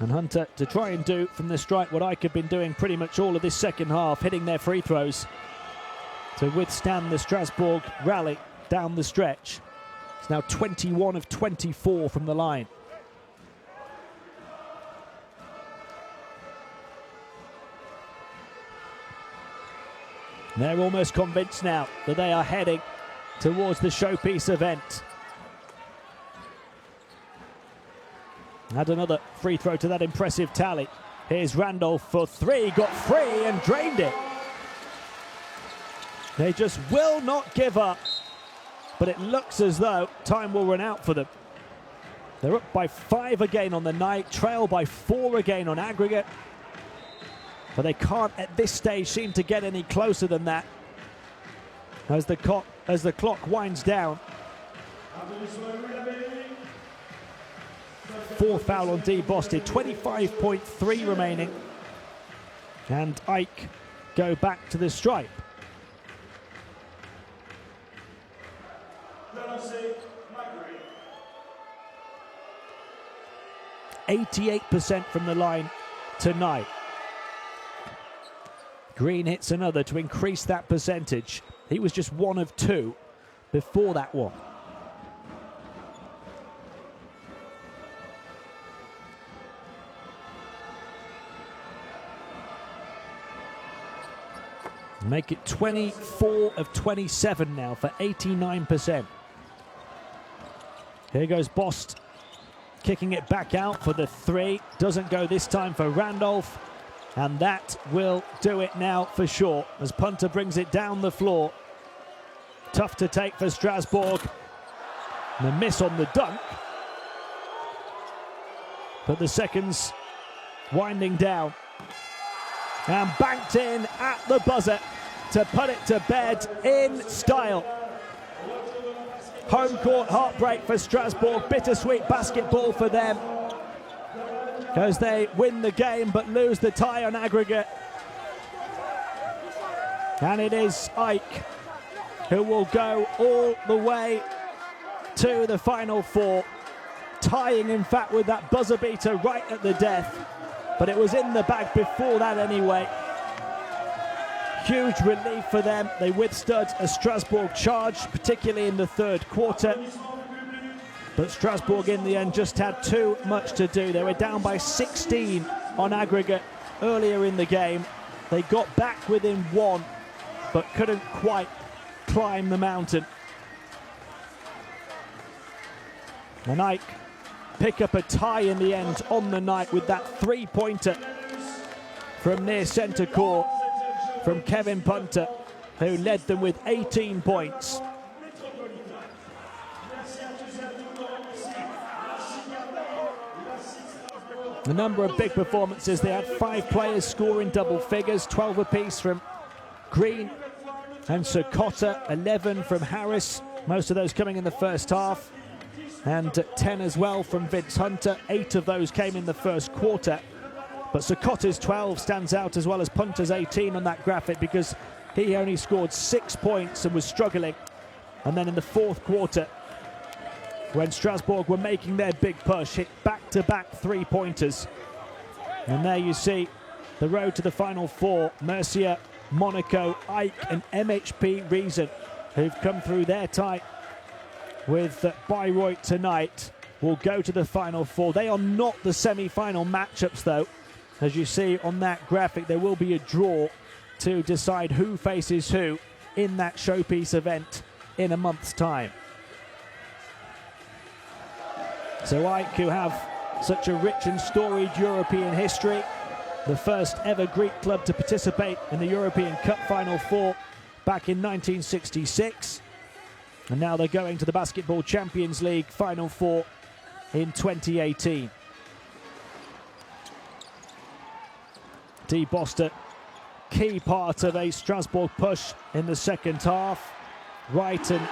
And Hunter to try and do from the strike what Ike have been doing pretty much all of this second half, hitting their free throws to withstand the Strasbourg rally down the stretch. It's now 21 of 24 from the line. They're almost convinced now that they are heading towards the showpiece event. Add another free throw to that impressive tally. Here's Randolph for three, got free and drained it. They just will not give up, but it looks as though time will run out for them. They're up by 5 again on the night, trail by 4 again on aggregate, but they can't at this stage seem to get any closer than that as the clock winds down. Fourth foul on D. Boston, 25.3 remaining. And Ike go back to the stripe. 88% from the line tonight. Green hits another to increase that percentage. He was just 1 of 2 before that one. Make it 24 of 27 now for 89%. Here goes Bost, kicking it back out for the 3. Doesn't go this time for Randolph. And that will do it now for sure as Punter brings it down the floor. Tough to take for Strasbourg. And a miss on the dunk. But the seconds winding down. And banked in at the buzzer to put it to bed in style. Home court heartbreak for Strasbourg. Bittersweet basketball for them, as they win the game but lose the tie on aggregate. And it is Ike who will go all the way to the Final Four, tying in fact with that buzzer beater right at the death, but it was in the bag before that anyway. Huge relief for them. They withstood a Strasbourg charge, particularly in the third quarter. But Strasbourg in the end just had too much to do. They were down by 16 on aggregate earlier in the game. They got back within 1, but couldn't quite climb the mountain. And Ike pick up a tie in the end on the night with that 3-pointer from near centre court from Kevin Punter, who led them with 18 points. A number of big performances. They had 5 players scoring double figures, 12 apiece from Green and Sokotta, 11 from Harris, most of those coming in the first half, and 10 as well from Vince Hunter. 8 of those came in the first quarter. But Sokotta's 12 stands out as well as Punter's 18 on that graphic, because he only scored 6 points and was struggling. And then in the fourth quarter, when Strasbourg were making their big push, hit back-to-back 3-pointers. And there you see the road to the Final Four. Mercier, Monaco, Ike and MHP Reason, who've come through their tie with Bayreuth tonight, will go to the Final Four. They are not the semi-final matchups though. As you see on that graphic, there will be a draw to decide who faces who in that showpiece event in a month's time. So Ike, who have such a rich and storied European history, the first ever Greek club to participate in the European Cup Final Four back in 1966. And now they're going to the Basketball Champions League Final Four in 2018. D. Boster, key part of a Strasbourg push in the second half. Wright and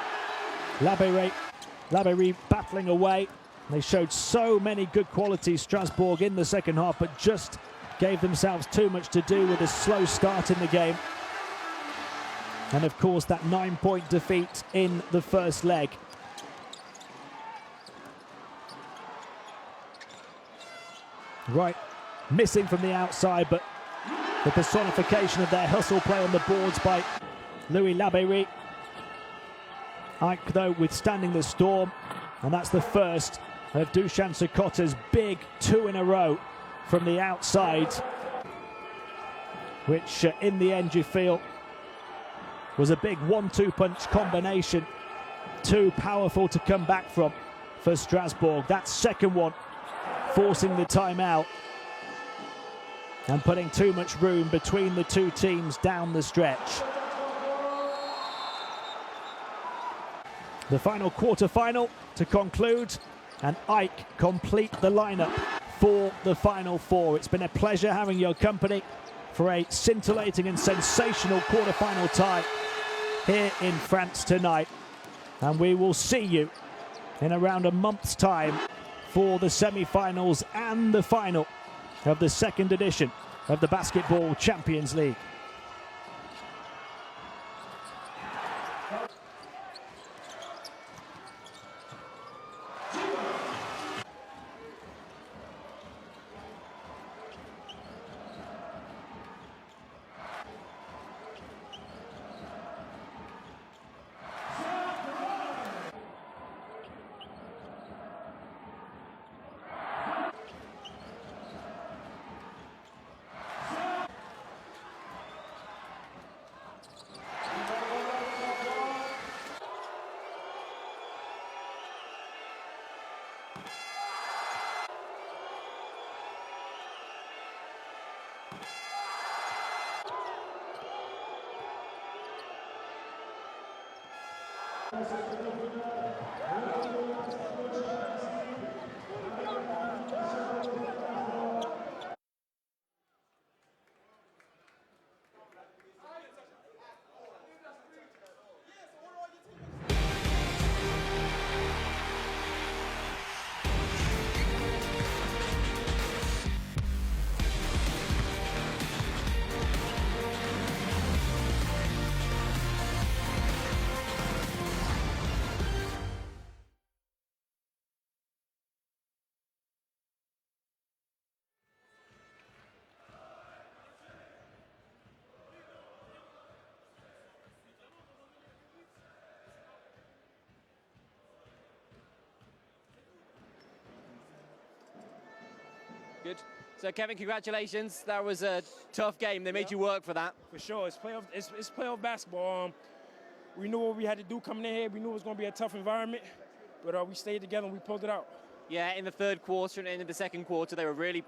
Labéry battling away. They showed so many good qualities, Strasbourg, in the second half, but just gave themselves too much to do with a slow start in the game. And of course, that 9-point defeat in the first leg. Right, missing from the outside, but the personification of their hustle play on the boards by Louis Labeyrie. AEK, though, withstanding the storm, and that's the first of Dusan Sokota's big two in a row from the outside, which in the end you feel was a big 1-2 punch combination. Too powerful to come back from for Strasbourg. That second one forcing the timeout and putting too much room between the two teams down the stretch. The final quarter-final to conclude, and AEK complete the lineup for the Final Four. It's been a pleasure having your company for a scintillating and sensational quarter-final tie here in France tonight. And we will see you in around a month's time for the semi-finals and the final of the second edition of the Basketball Champions League.
Good. So, Kevin, congratulations. That was a tough game. They made you work for that.
For sure. It's playoff basketball. We knew what we had to do coming in here. We knew it was going to be a tough environment, but we stayed together and we pulled it out.
Yeah, in the third quarter and in the second quarter, they were really